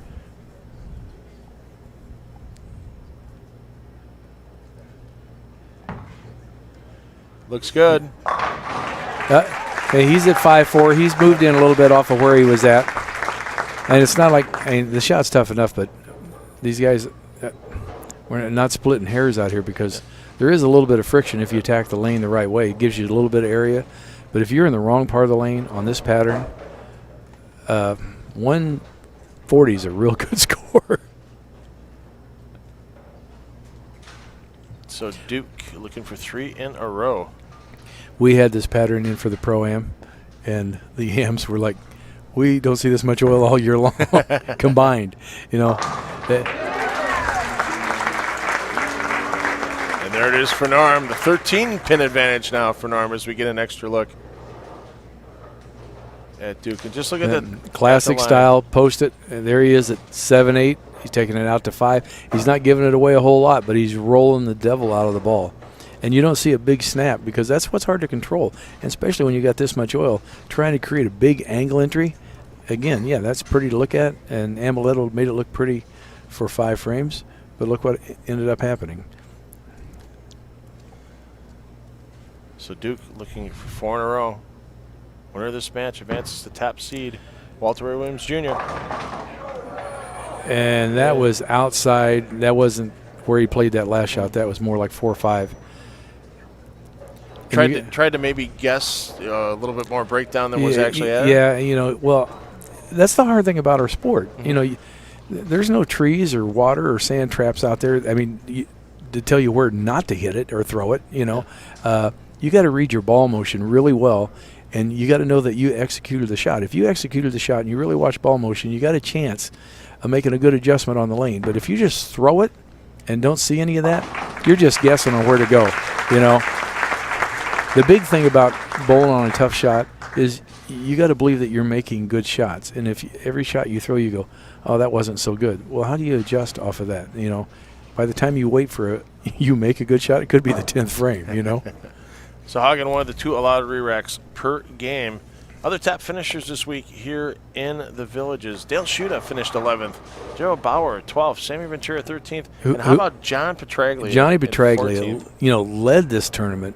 Looks good. Okay, he's at 5-4. He's moved in a little bit off of where he was at. And it's not like, the shot's tough enough, but these guys, we're not splitting hairs out here because there is a little bit of friction if you attack the lane the right way. It gives you a little bit of area. But if you're in the wrong part of the lane on this pattern, 140 is a real good score. So Duke looking for 3 in a row. We had this pattern in for the Pro-Am, and the Yams were like, we don't see this much oil all year long combined, you know. And there it is for Norm, the 13-pin advantage now for Norm as we get an extra look at Duke. And just look at that. Classic style, post it. And there he is at 7-8. He's taking it out to 5. He's not giving it away a whole lot, but he's rolling the devil out of the ball. And you don't see a big snap because that's what's hard to control, and especially when you got this much oil. Trying to create a big angle entry, again, yeah, that's pretty to look at, and Amuleto made it look pretty for 5 frames, but look what ended up happening. So Duke looking for 4 in a row. Winner of this match advances to top seed, Walter Ray Williams Jr. And that was outside. That wasn't where he played that last shot. That was more like 4-5. Tried to maybe guess a little bit more breakdown than was actually at. Yeah, you know, well, that's the hard thing about our sport. You know, there's no trees or water or sand traps out there. I mean, to tell you where not to hit it or throw it, you know. You got to read your ball motion really well, and you got to know that you executed the shot. If you executed the shot and you really watch ball motion, you got a chance of making a good adjustment on the lane. But if you just throw it and don't see any of that, you're just guessing on where to go, you know. The big thing about bowling on a tough shot is you got to believe that you're making good shots. And if every shot you throw, you go, oh, that wasn't so good. Well, how do you adjust off of that? You know, by the time you wait for you make a good shot, it could be the 10th frame, you know. So Haugen, one of the 2 allowed re-racks per game. Other top finishers this week here in the Villages. Dale Schuda finished 11th. Gerald Bauer 12th. Sammy Ventura 13th. And how about John Petraglia? Johnny Petraglia, you know, led this tournament.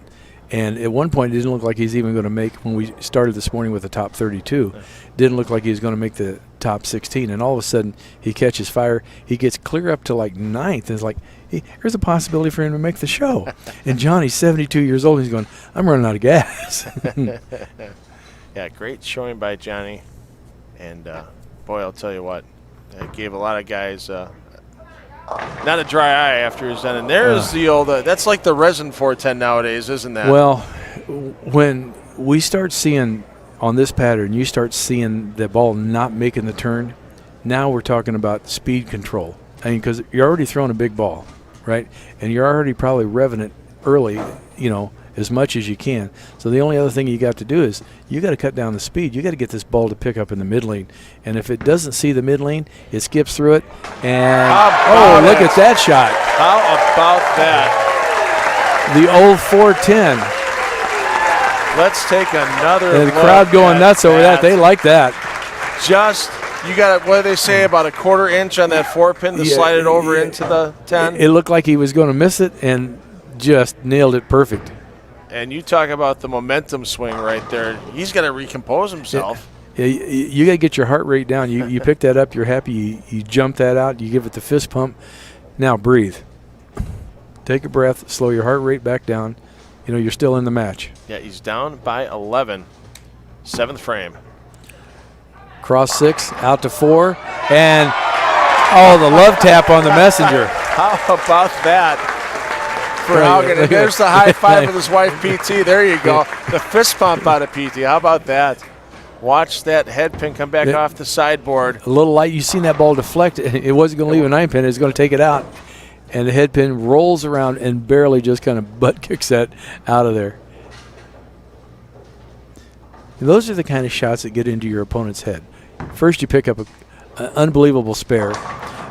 And at one point, it didn't look like he's even going to make, when we started this morning with the top 32, didn't look like he was going to make the top 16. And all of a sudden, he catches fire. He gets clear up to like 9th. And it's like, hey, here's a possibility for him to make the show. And Johnny's 72 years old. And he's going, I'm running out of gas. Yeah, great showing by Johnny. And, boy, I'll tell you what, it gave a lot of guys not a dry eye after he's done. And there's the old, that's like the resin 410 nowadays, isn't that? Well, when we start seeing on this pattern, you start seeing the ball not making the turn, now we're talking about speed control. I mean, because you're already throwing a big ball, right? And you're already probably revving it early, you know, as much as you can. So the only other thing you got to do is you got to cut down the speed. You got to get this ball to pick up in the mid lane. And if it doesn't see the mid lane, it skips through it. And oh, look at that shot. How about that? The old 410. Let's take another and the look crowd going nuts over that. They like that. Just You got, what do they say, about a 1/4 inch on that 4-pin to slide it over into the 10? It looked like he was going to miss it and just nailed it perfect. And you talk about the momentum swing right there. He's got to recompose himself. You got to get your heart rate down. You pick that up, you're happy, you jump that out, you give it the fist pump. Now breathe. Take a breath, slow your heart rate back down. You know, you're still in the match. Yeah, he's down by 11. 7th frame. Cross 6, out to 4, and the love tap on the messenger. How about that for Haugen? And there's the high five with his wife, PT. There you go. The fist pump out of PT. How about that? Watch that head pin come back off the sideboard. A little light. You've seen that ball deflect. It wasn't going to leave a 9-pin. It was going to take it out. And the head pin rolls around and barely just kind of butt kicks that out of there. Those are the kind of shots that get into your opponent's head. First, you pick up an unbelievable spare.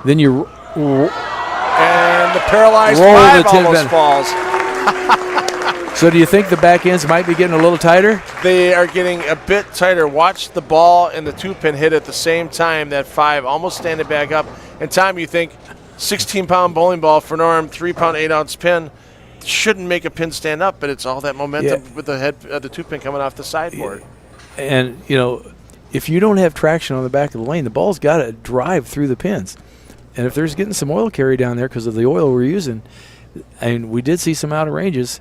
Then you and the paralyzed roll five the 10 almost pin. falls. So do you think the back ends might be getting a little tighter? They are getting a bit tighter. Watch the ball and the 2-pin hit at the same time. That 5 almost standing back up. And Tom, you think 16-pound bowling ball for Norm, 3-pound 8-ounce pin shouldn't make a pin stand up, but it's all that momentum with the head, the 2-pin coming off the sideboard. And you know, if you don't have traction on the back of the lane, the ball's got to drive through the pins. And if there's getting some oil carry down there because of the oil we're using, and we did see some out of ranges,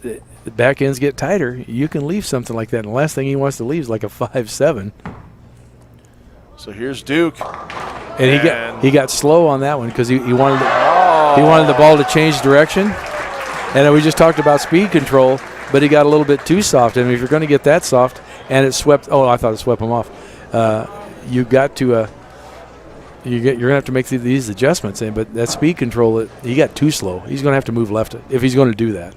the back ends get tighter, you can leave something like that. And the last thing he wants to leave is like a 5-7. So here's Duke. And he got slow on that one because he wanted the ball to change direction. And we just talked about speed control, but he got a little bit too soft. And if you're going to get that soft and it swept, I thought it swept him off. You got to you're going to have to make these adjustments. But that speed control, he got too slow. He's going to have to move left if he's going to do that.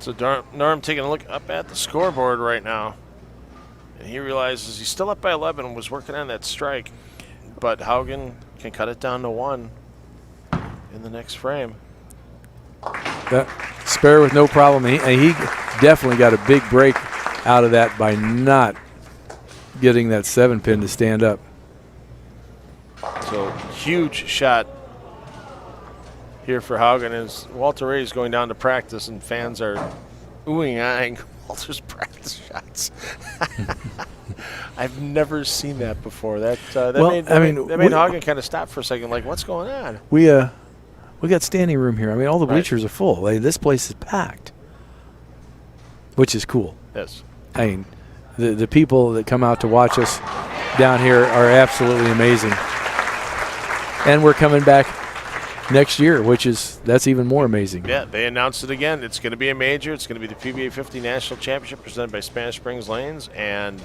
So Norm taking a look up at the scoreboard right now. And he realizes he's still up by 11 and was working on that strike. But Haugen can cut it down to 1 in the next frame. That spare with no problem. He definitely got a big break out of that by not getting that 7-pin to stand up. So huge shot here for Haugen as Walter Ray is going down to practice and fans are oohing, eyeing Walter's practice shots. I've never seen that before. That made Haugen kind of stop for a second, like, what's going on? We got standing room here. I mean, all the bleachers are full. This place is packed, which is cool. Yes. I mean, the people that come out to watch us down here are absolutely amazing. And we're coming back next year, that's even more amazing. Yeah, they announced it again. It's going to be a major. It's going to be the PBA50 National Championship presented by Spanish Springs Lanes, and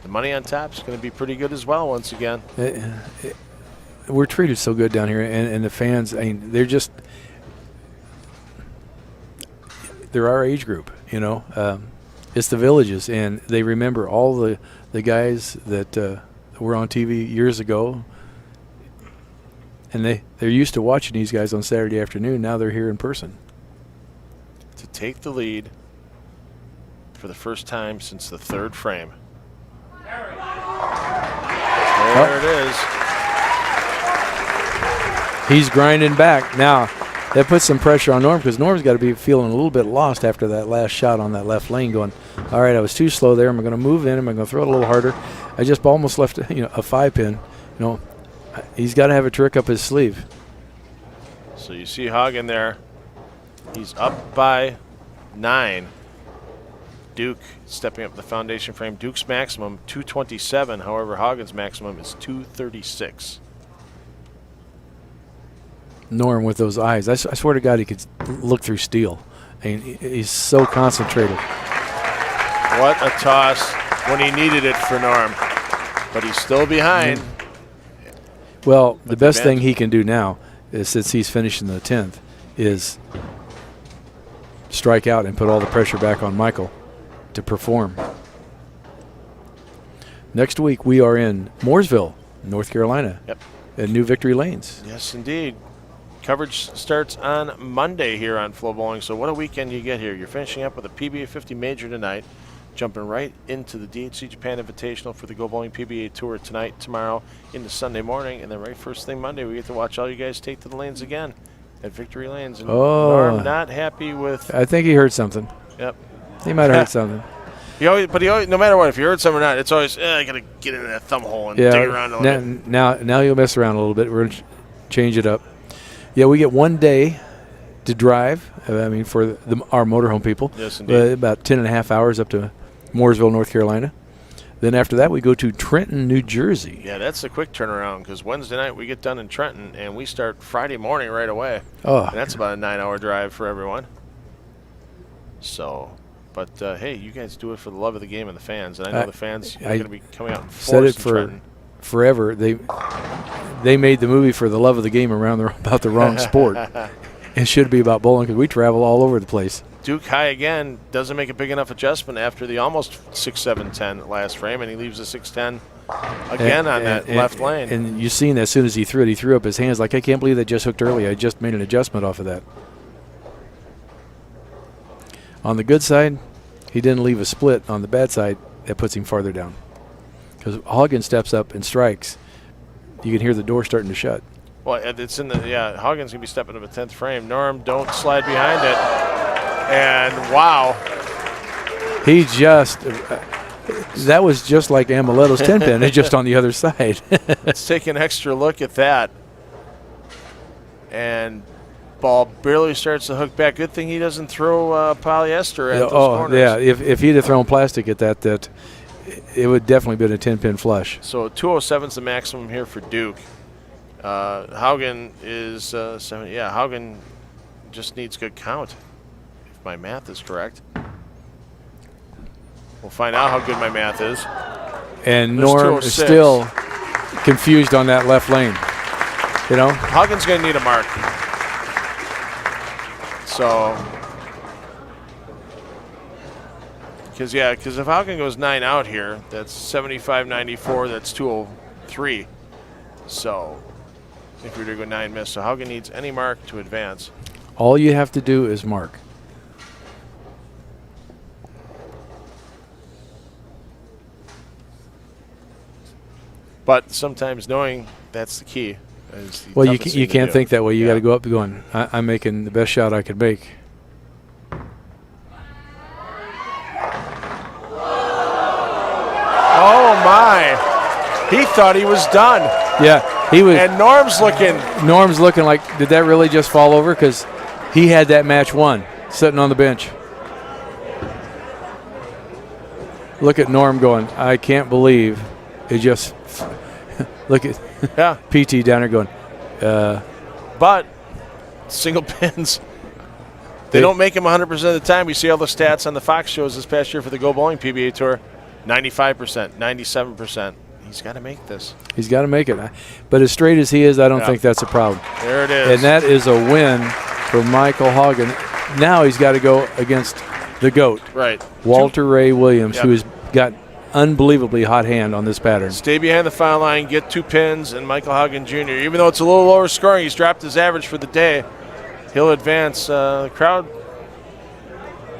the money on top is going to be pretty good as well once again. We're treated so good down here, and the fans, I mean, they're our age group, you know. It's the villages, and they remember all the guys that were on TV years ago. And they're used to watching these guys on Saturday afternoon. Now they're here in person. To take the lead for the first time since the 3rd frame. There it is. He's grinding back. Now, that puts some pressure on Norm because Norm's got to be feeling a little bit lost after that last shot on that left lane going, all right, I was too slow there. Am I going to move in? Am I going to throw it a little harder? I just almost left a 5-pin. You know, he's got to have a trick up his sleeve. So you see Haugen there. He's up by 9. Duke stepping up the foundation frame. Duke's maximum 227. However, Haugen's maximum is 236. Norm with those eyes. I swear to God, he could look through steel. I mean, he's so concentrated. What a toss when he needed it for Norm. But he's still behind. Well, the best thing he can do now is, since he's finishing the 10th, is strike out and put all the pressure back on Michael to perform. Next week we are in Mooresville, North Carolina. Yep. At New Victory Lanes. Yes, indeed. Coverage starts on Monday here on FloBowling. So what a weekend you get here. You're finishing up with a PBA50 major tonight. jumping right into the DHC Japan Invitational for the Go Bowling PBA Tour tonight, tomorrow, into Sunday morning, and then right first thing Monday, we get to watch all you guys take to the lanes again at Victory Lanes. And Norm not happy with. I think he heard something. Yep. He might have heard something. He always, no matter what, if you heard something or not, it's always I gotta get into that thumb hole and dig around a little bit. Now you'll mess around a little bit. We're gonna change it up. Yeah, we get 1 day to drive. I mean, for our motorhome people. Yes, indeed. About 10.5 hours up to Mooresville, North Carolina. Then after that, we go to Trenton, New Jersey. Yeah, that's a quick turnaround because Wednesday night we get done in Trenton and we start Friday morning right away. Oh, and that's about a 9-hour drive for everyone. So, but hey, you guys do it for the love of the game and the fans, and I know the fans are going to be coming out in force. Said it in for Trenton. Forever. They made the movie for the love of the game about the wrong sport. It should be about bowling because we travel all over the place. Duke High again doesn't make a big enough adjustment after the almost 6-7-10 last frame, and he leaves a 6-10 again on that left lane. And you seen as soon as he threw up his hands like, I can't believe that just hooked early. I just made an adjustment off of that. On the good side, he didn't leave a split. On the bad side, that puts him farther down. Because Haugen steps up and strikes, you can hear the door starting to shut. Well, it's in the Haugen's going to be stepping up a 10th frame. Norm, don't slide behind it. And wow. He just, that was just like Amuletto's 10-pin. It's just on the other side. Let's take an extra look at that. And ball barely starts to hook back. Good thing he doesn't throw polyester at those corners. Yeah, if he'd have thrown plastic at that it would definitely been a 10-pin flush. So 207 is the maximum here for Duke. Haugen is 7. Yeah, Haugen just needs good count, if my math is correct. We'll find out how good my math is. And Norm is still confused on that left lane. You know, Haugen's going to need a mark. So, because if Haugen goes 9 out here, that's 75.94. That's 203. So, if we were to go 9 miss, so Haugen needs any mark to advance. All you have to do is mark. But sometimes knowing that's the key. Well, you can't think that way. You got to go up going, I'm making the best shot I could make. Oh my! He thought he was done. Yeah, he was. And Norm's looking like, did that really just fall over? Because he had that match won, sitting on the bench. Look at Norm going, I can't believe it just. Look at PT down there going. But single pins, they don't make him 100% of the time. We see all the stats on the Fox shows this past year for the Go Bowling PBA Tour. 95%, 97%. He's got to make this. He's got to make it. But as straight as he is, I don't think that's a problem. There it is. And that is a win for Michael Haugen. Now he's got to go against the GOAT. Right. Walter Ray Williams, who has got unbelievably hot hand on this pattern. Stay behind the foul line, get 2 pins, and Michael Haugen Jr., even though it's a little lower scoring, he's dropped his average for the day. He'll advance. The crowd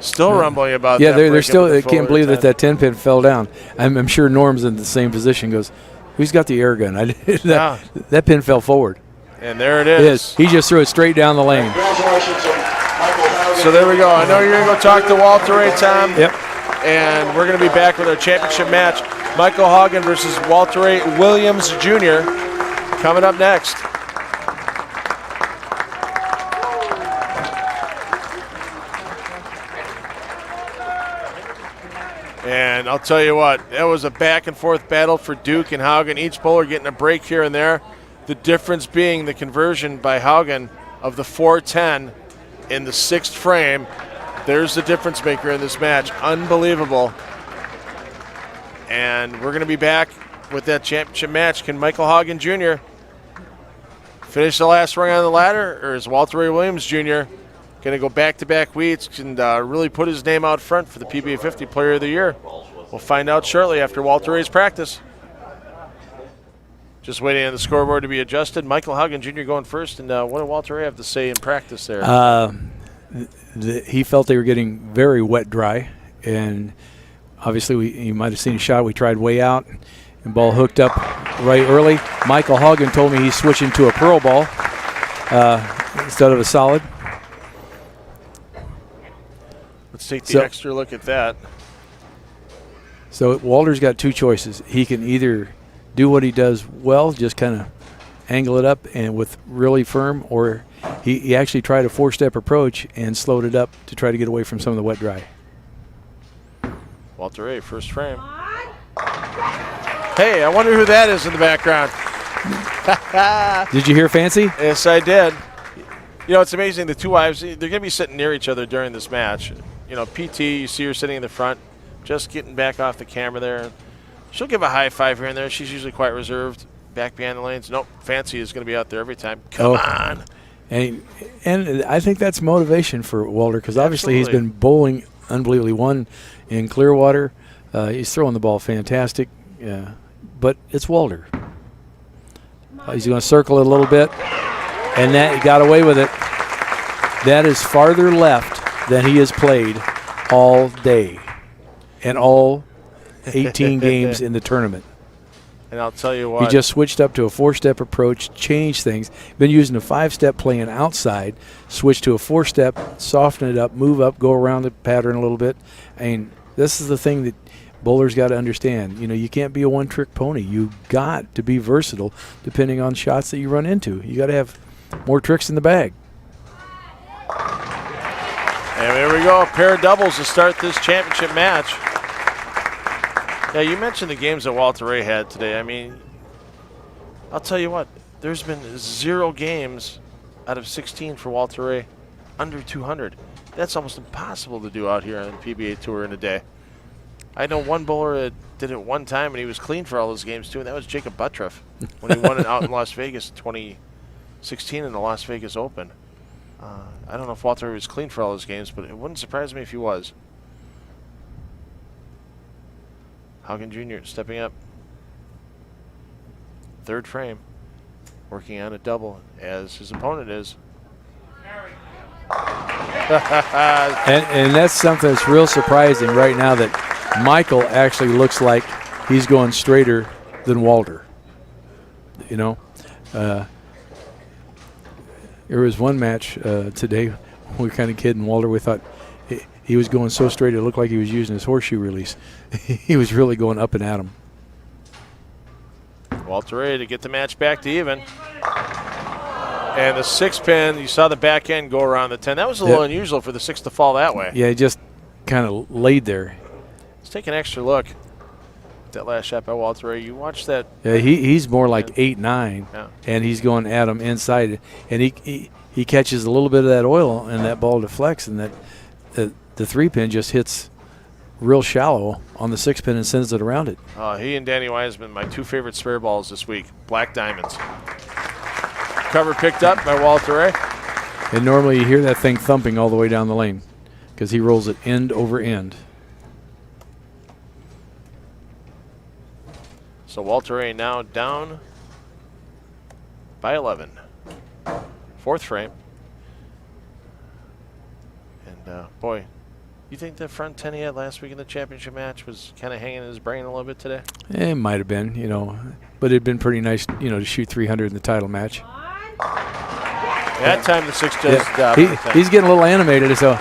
still rumbling about that. Yeah, they're still. They can't believe that 10-pin fell down. I'm sure Norm's in the same position. Goes, who's got the air gun? That pin fell forward. And there it is. He just threw it straight down the lane. Congratulations to Michael Haugen. So there we go. I know you're going to go talk to Walter Ray, Tom. Yep. And we're going to be back with our championship match. Michael Haugen versus Walter Ray Williams Jr. coming up next. And I'll tell you what, that was a back and forth battle for Duke and Haugen. Each bowler getting a break here and there. The difference being the conversion by Haugen of the 410 in the 6th frame. There's the difference maker in this match. Unbelievable. And we're going to be back with that championship match. Can Michael Haugen Jr. finish the last rung on the ladder, or is Walter Ray Williams Jr. going to go back-to-back weeks and really put his name out front for the PBA50 Player of the Year? We'll find out shortly after Walter Ray's practice. Just waiting on the scoreboard to be adjusted. Michael Haugen Jr. going first, and what did Walter Ray have to say in practice there? He felt they were getting very wet dry, and Obviously, you might have seen a shot. We tried way out, and ball hooked up right early. Michael Haugen told me he's switching to a pearl ball instead of a solid. Let's take the extra look at that. So Walter's got two choices. He can either do what he does well, just kind of angle it up and with really firm, or he actually tried a 4-step approach and slowed it up to try to get away from some of the wet dry. Walter A, first frame. Hey, I wonder who that is in the background. Did you hear Fancy? Yes, I did. You know, it's amazing. The two wives, they're going to be sitting near each other during this match. You know, PT, you see her sitting in the front, just getting back off the camera there. She'll give a high five here and there. She's usually quite reserved back behind the lanes. Nope, Fancy is going to be out there every time. Come on. And I think that's motivation for Walter, because obviously he's been bowling unbelievably. One in Clearwater. He's throwing the ball fantastic. But it's Walter. He's going to circle it a little bit, and that he got away with it. That is farther left than he has played all day and all 18 games in the tournament. And I'll tell you what. He just switched up to a 4-step approach, changed things. Been using a 5-step playing outside, switched to a 4-step, soften it up, move up, go around the pattern a little bit. I mean, this is the thing that bowlers got to understand. You know, you can't be a one-trick pony. You got to be versatile depending on shots that you run into. You got to have more tricks in the bag. And there we go, a pair of doubles to start this championship match. Yeah, you mentioned the games that Walter Ray had today. I mean, I'll tell you what, there's been 0 games out of 16 for Walter Ray under 200. That's almost impossible to do out here on the PBA Tour in a day. I know one bowler that did it one time, and he was clean for all those games, too, and that was Jacob Buttroff when he won it out in Las Vegas in 2016 in the Las Vegas Open. I don't know if Walter Ray was clean for all those games, but it wouldn't surprise me if he was. Haugen Jr. stepping up. Third frame. Working on a double, as his opponent is. and that's something that's real surprising right now, that Michael actually looks like he's going straighter than Walter. You know, there was one match today, we were kind of kidding Walter. We thought he was going so straight it looked like he was using his horseshoe release. He was really going up and at him. Walter Ray to get the match back to even. And the 6-pin, you saw the back end go around the 10. That was a little unusual for the 6 to fall that way. Yeah, he just kind of laid there. Let's take an extra look at that last shot by Walter Ray. You watch that. Yeah, he's more like 8-9, and he's going at him inside. And he catches a little bit of that oil, and that ball deflects, and that the 3-pin just hits real shallow on the 6-pin and sends it around it. He and Danny Wiseman, my 2 favorite spare balls this week, Black Diamonds. Cover picked up by Walter Ray. And normally you hear that thing thumping all the way down the lane because he rolls it end over end. So Walter Ray now down by 11. 4th frame. And boy, you think the front 10 he had last week in the championship match was kind of hanging in his brain a little bit today? It might have been, you know, but it'd been pretty nice, you know, to shoot 300 in the title match. That time the 6 just he's getting a little animated. So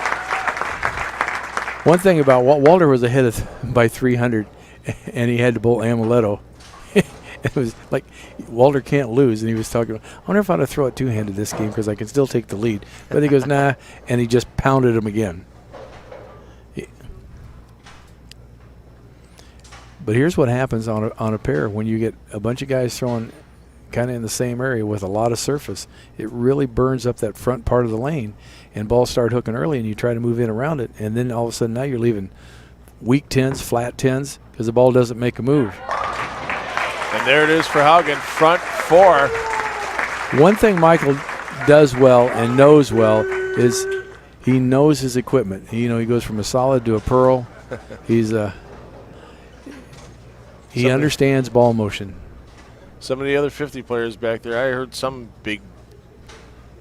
one thing about Walter was ahead by 300, and he had to bowl Amuletto. It was like Walter can't lose, and he was talking about, I wonder if I ought to throw it two-handed this game because I can still take the lead. But he goes, nah, and he just pounded him again. But here's what happens on a pair when you get a bunch of guys throwing kind of in the same area with a lot of surface. It really burns up that front part of the lane, and balls start hooking early, and you try to move in around it, and then all of a sudden now you're leaving weak 10s, flat 10s, because the ball doesn't make a move. And there it is for Haugen, front 4. One thing Michael does well and knows well is he knows his equipment. You know, he goes from a solid to a pearl. He understands ball motion. Some of the other 50 players back there, I heard some big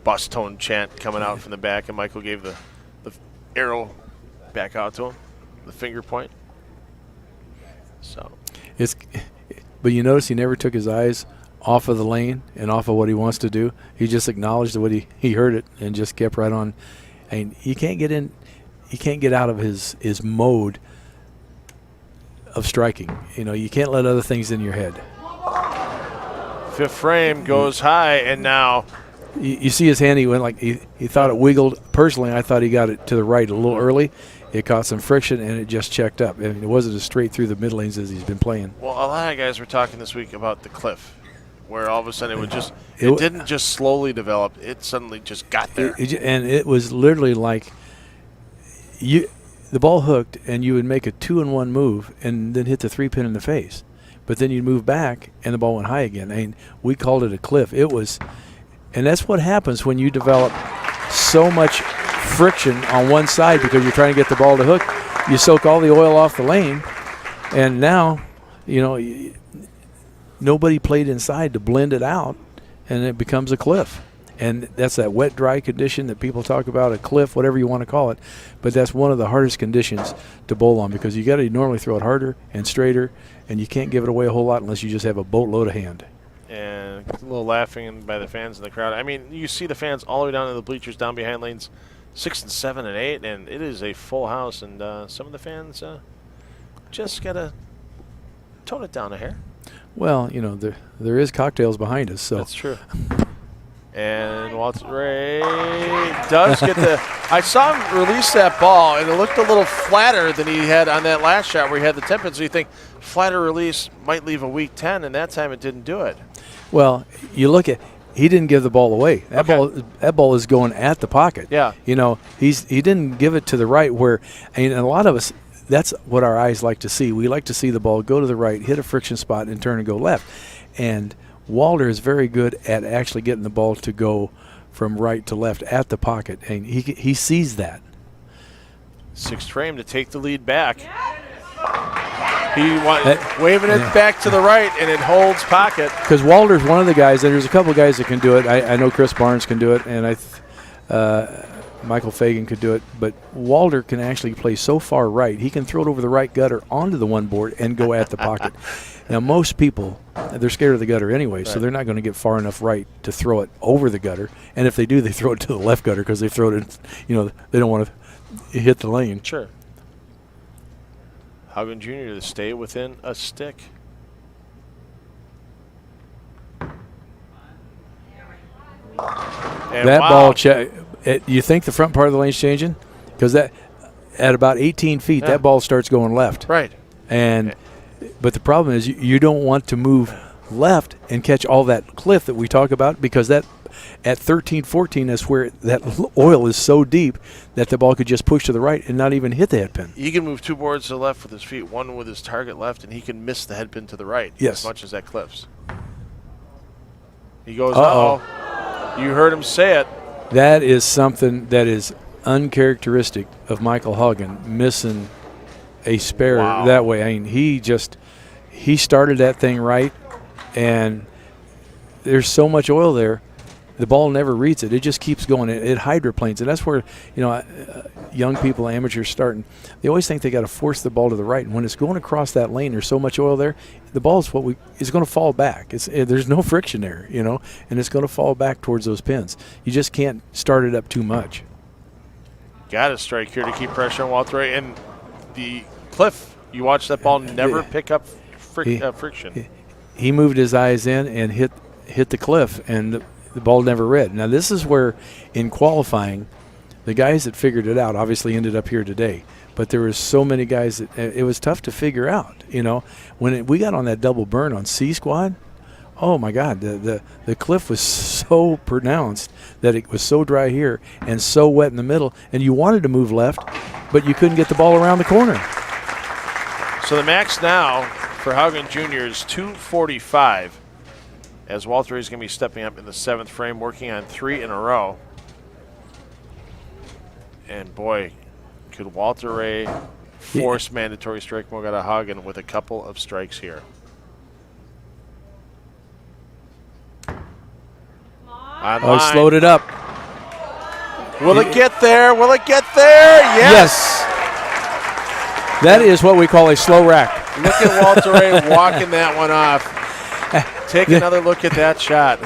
bus tone chant coming out from the back, and Michael gave the arrow back out to him, the finger point. So but you notice he never took his eyes off of the lane and off of what he wants to do. He just acknowledged what he heard it and just kept right on. And you can't get in. He can't get out of his mode of striking. You know, you can't let other things in your head. Fifth frame goes high, and now you see his hand. He went like he thought it wiggled. Personally, I thought he got it to the right a little early. It caught some friction, and it just checked up. I mean, it wasn't as straight through the mid lanes as he's been playing. Well, a lot of guys were talking this week about the cliff, where all of a sudden it didn't just slowly develop. It suddenly just got there. And it was literally like the ball hooked, and you would make a 2-in-1 move and then hit the 3-pin in the face. But then you'd move back, and the ball went high again. I mean, we called it a cliff. It was, and that's what happens when you develop so much friction on one side because you're trying to get the ball to hook. You soak all the oil off the lane, and now, nobody played inside to blend it out, and it becomes a cliff. And that's that wet, dry condition that people talk about, a cliff, whatever you want to call it. But that's one of the hardest conditions to bowl on because you got to normally throw it harder and straighter, and you can't give it away a whole lot unless you just have a boatload of hand. And a little laughing by the fans in the crowd. I mean, you see the fans all the way down to the bleachers, down behind lanes 6 and 7 and 8, and it is a full house. And some of the fans just got to tone it down a hair. Well, there is cocktails behind us, so that's true. And Walter Ray does get the – I saw him release that ball, and it looked a little flatter than he had on that last shot where he had the 10 pin. So you think flatter release might leave a weak 10, and that time it didn't do it. Well, you look at – he didn't give the ball away. That ball is going at the pocket. Yeah. He didn't give it to the right where – and a lot of us – that's what our eyes like to see. We like to see the ball go to the right, hit a friction spot, and turn and go left. And – Walter is very good at actually getting the ball to go from right to left at the pocket, and he sees that. Sixth frame to take the lead back. Waving it back to the right, and it holds pocket. Because Walter's one of the guys, and there's a couple of guys that can do it. I know Chris Barnes can do it, and Michael Haugen could do it, but Walter can actually play so far right. He can throw it over the right gutter onto the one board and go at the pocket. Now, most people, they're scared of the gutter anyway, so they're not going to get far enough right to throw it over the gutter. And if they do, they throw it to the left gutter because they throw it in, they don't want to hit the lane. Sure. Haugen Jr. to stay within a stick. And that ball you think the front part of the lane's changing? Because that at about 18 feet, that ball starts going left. Right. But the problem is you don't want to move left and catch all that cliff that we talk about because that at 13, 14, that's where that oil is so deep that the ball could just push to the right and not even hit the head pin. He can move 2 boards to the left with his feet, one with his target left, and he can miss the head pin to the right as much as that cliffs. He goes, uh-oh. You heard him say it. That is something that is uncharacteristic of Michael Haugen, missing a spare that way. I mean, he started that thing right, and there's so much oil there, the ball never reads it. It just keeps going. It hydroplanes, and that's where young people, amateurs starting, they always think they got to force the ball to the right. And when it's going across that lane, there's so much oil there, the ball is is going to fall back. There's no friction there, and it's going to fall back towards those pins. You just can't start it up too much. Got to strike here to keep pressure on Walter Ray. And the cliff, you watch that ball never pick up friction. He moved his eyes in and hit the cliff, and the ball never read. Now, this is where, in qualifying, the guys that figured it out obviously ended up here today. But there were so many guys that it was tough to figure out. When we got on that double burn on C squad, oh my God, the cliff was so pronounced that it was so dry here and so wet in the middle, and you wanted to move left, but you couldn't get the ball around the corner. So the max now for Haugen Jr. is 245, as Walter Ray is going to be stepping up in the 7th frame, working on 3 in a row. And boy, could Walter Ray force mandatory strike mode out of Haugen with a couple of strikes here. Oh, he slowed it up. Will it get there? Will it get there? Yes. That is what we call a slow rack. Look at Walter Ray walking that one off. Take another look at that shot.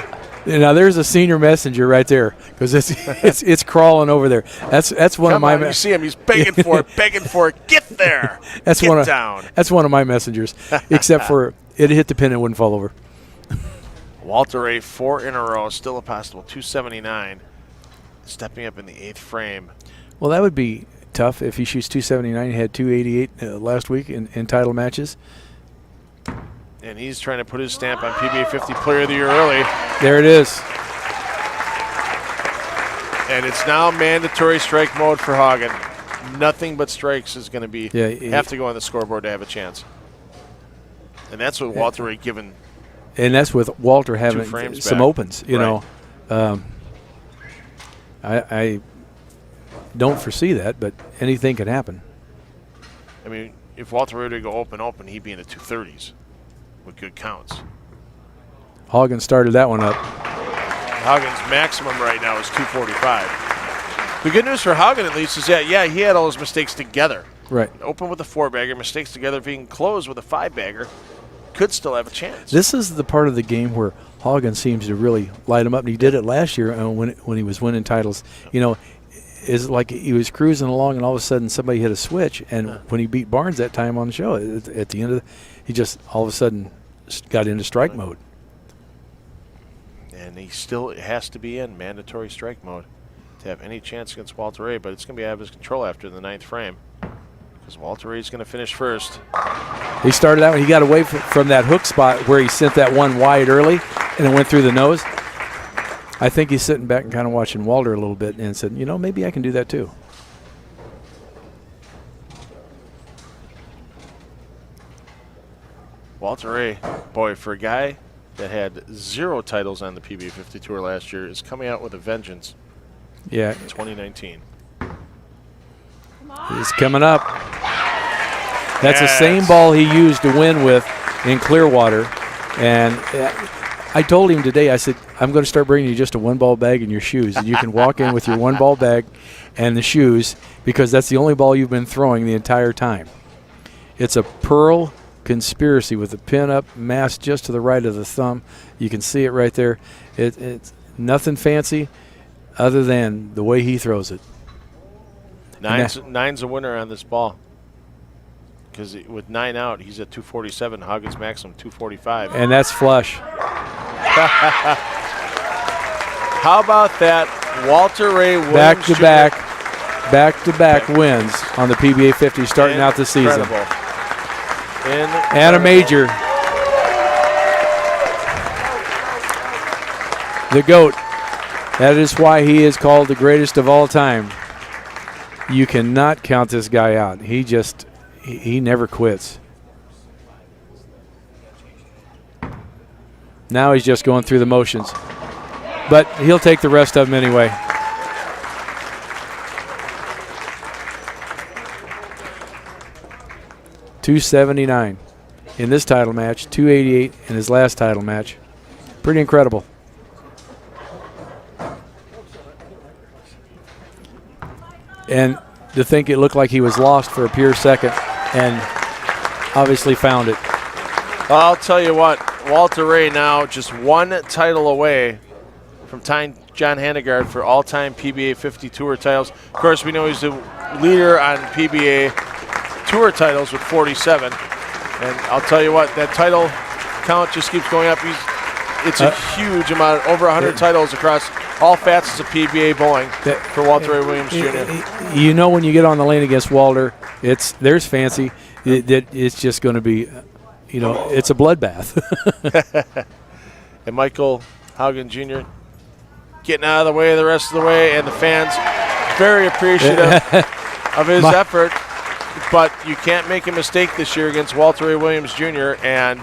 Now there's a senior messenger right there because it's crawling over there. That's one of my. You see him? He's begging for it, begging for it. Get there. Get down. That's one of my messengers. Except for it hit the pin and wouldn't fall over. Walter Ray 4 in a row, still a possible 279. Stepping up in the 8th frame. Well, that would be tough if he shoots 279. He had 288 last week in title matches. And he's trying to put his stamp on PBA50 Player of the Year early. There it is. And it's now mandatory strike mode for Haugen. Nothing but strikes is going to be have to go on the scoreboard to have a chance. And that's what Walter Ray given. And that's with Walter having some opens. You know, I don't foresee that, but anything could happen. I mean, if Walter Ray were to go open, he'd be in the 230s with good counts. Haugen started that one up. Haugen's maximum right now is 245. The good news for Haugen, at least, is that, he had all his mistakes together. Right. Open with a 4-bagger, mistakes together, being closed with a 5-bagger, could still have a chance. This is the part of the game where Haugen seems to really light him up, and he did it last year when he was winning titles. You know, it's like he was cruising along, and all of a sudden somebody hit a switch, and when he beat Barnes that time on the show, at the end of he just all of a sudden got into strike mode. And he still has to be in mandatory strike mode to have any chance against Walter Ray, but it's going to be out of his control after the 9th frame because Walter Ray's going to finish first. He started out, he got away from that hook spot where he sent that one wide early, and it went through the nose. I think he's sitting back and kind of watching Walter a little bit and said, you know, maybe I can do that too. Walter Ray, boy, for a guy that had 0 titles on the PBA50 Tour last year, is coming out with a vengeance. Yeah. In 2019. He's coming up. That's the same ball he used to win with in Clearwater. And I told him today, I said, I'm going to start bringing you just a 1-ball bag and your shoes. And you can walk in with your 1-ball bag and the shoes because that's the only ball you've been throwing the entire time. It's a pearl conspiracy with the pin up, mask just to the right of the thumb. You can see it right there. It's nothing fancy other than the way he throws it. Nine's a winner on this ball because with 9 out, he's at 247. Haugen's maximum 245. And that's flush. How about that? Walter Ray Williams back-to-back wins on the PBA 50 starting out the season. And a major. The GOAT. That is why he is called the greatest of all time. You cannot count this guy out. He never quits. Now he's just going through the motions. But he'll take the rest of them anyway. $279 in this title match, $288 in his last title match. Pretty incredible. And to think it looked like he was lost for a pure second and obviously found it. I'll tell you what, Walter Ray now just 1 title away from tying John Handegard for all-time PBA 50 Tour titles. Of course, we know he's the leader on PBA Tour titles with 47. And I'll tell you what, that title count just keeps going up. It's a huge amount, over 100 titles across all facets of PBA bowling for Walter Ray Williams Jr. You know when you get on the lane against Walter, there's fancy. It's just going to be, it's a bloodbath. And Michael Haugen Jr. getting out of the way the rest of the way, and the fans very appreciative of his effort. But you can't make a mistake this year against Walter Ray Williams Jr., and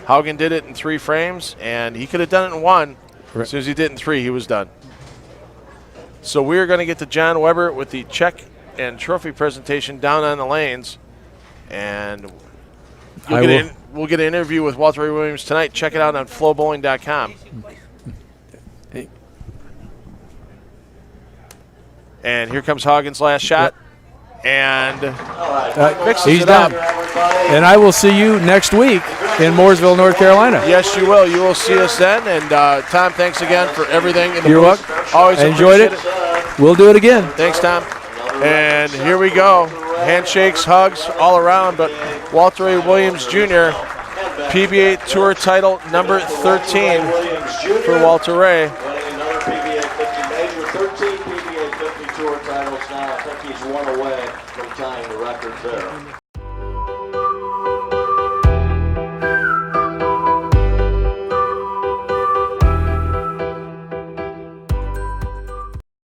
Haugen did it in 3 frames, and he could have done it in 1. As soon as he did it in 3, he was done. So we're going to get to John Weber with the check and trophy presentation down on the lanes, and we'll get an interview with Walter Ray Williams tonight. Check it out on FloBowling.com. And here comes Haugen's last shot. and All right. mixes he's it done. up. And I will see you next week in Mooresville, North Carolina. Yes, you will. You will see us then. And Tom, thanks again for everything in the You're booth. welcome. Always I enjoyed it. appreciate We'll do it again. Thanks, Tom. And here we go. Handshakes, hugs, all around. But Walter A. Williams Jr., PBA Tour title number 13 for Walter Ray. Winning another PBA50 major, 13 PBA50 Tour titles now. I think he's one away from tying the record there.